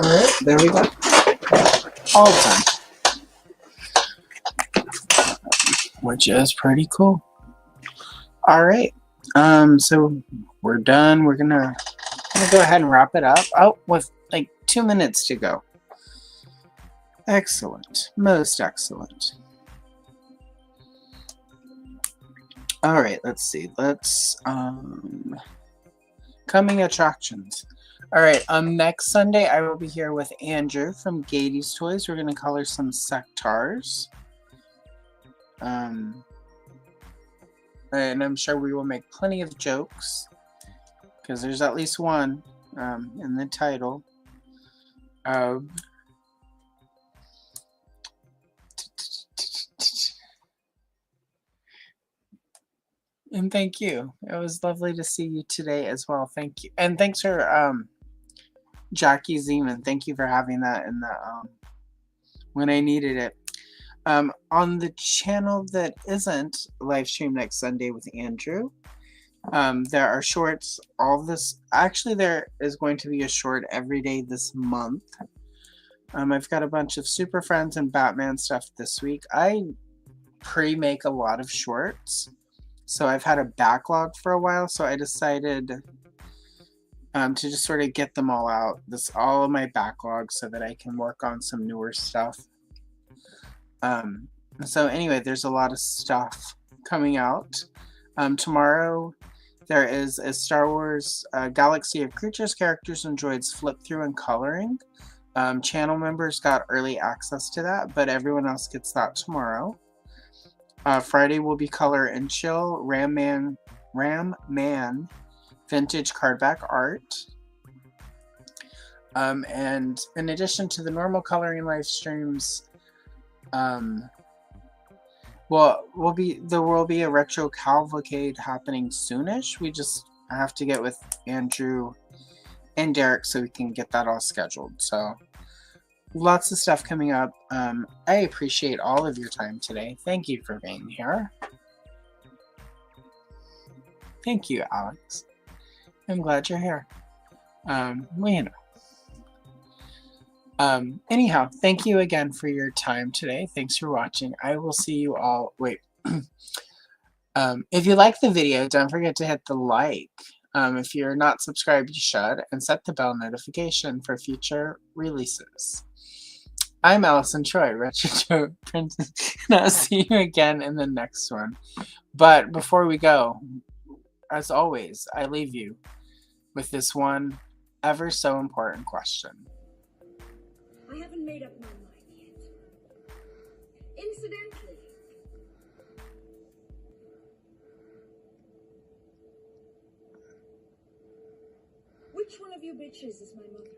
Alright, there we go. All done. Which is pretty cool. Alright. So we're done. We're gonna go ahead and wrap it up. Oh, with like 2 minutes to go. Excellent. Most excellent. Alright, let's see. Let's coming attractions. Alright, next Sunday I will be here with Andrew from Gady's Toys. We're gonna color some sectars. And I'm sure we will make plenty of jokes, because there's at least one in the title. And thank you. It was lovely to see you today as well. Thank you. And thanks for Jackie Zeman. Thank you for having that in the when I needed it. On the channel that isn't live stream next Sunday with Andrew, there are shorts. All this, actually, there is going to be a short every day this month. I've got a bunch of Super Friends and Batman stuff this week. I pre-make a lot of shorts, so I've had a backlog for a while. So I decided to just sort of get them all out. All of my backlog, so that I can work on some newer stuff. So anyway, there's a lot of stuff coming out. Tomorrow there is a Star Wars Galaxy of Creatures, Characters, and Droids flip through and coloring. Channel members got early access to that, but everyone else gets that tomorrow. Friday will be Color and Chill, Ram Man Vintage Cardback Art. And in addition to the normal coloring live streams, there will be a retro cavalcade happening soonish. We just have to get with Andrew and Derek so we can get that all scheduled. So lots of stuff coming up. I appreciate all of your time today. Thank you for being here. Thank you, Alex. I'm glad you're here. Anyhow, thank you again for your time today. Thanks for watching. I will see you all. Wait. If you like the video, don't forget to hit the like. If you're not subscribed, you should, and set the bell notification for future releases. I'm Allison Troy, Retro Joe Princess, and I'll see you again in the next one. But before we go, as always, I leave you with this one ever so important question. I haven't made up my mind yet. Incidentally, which one of you bitches is my mother?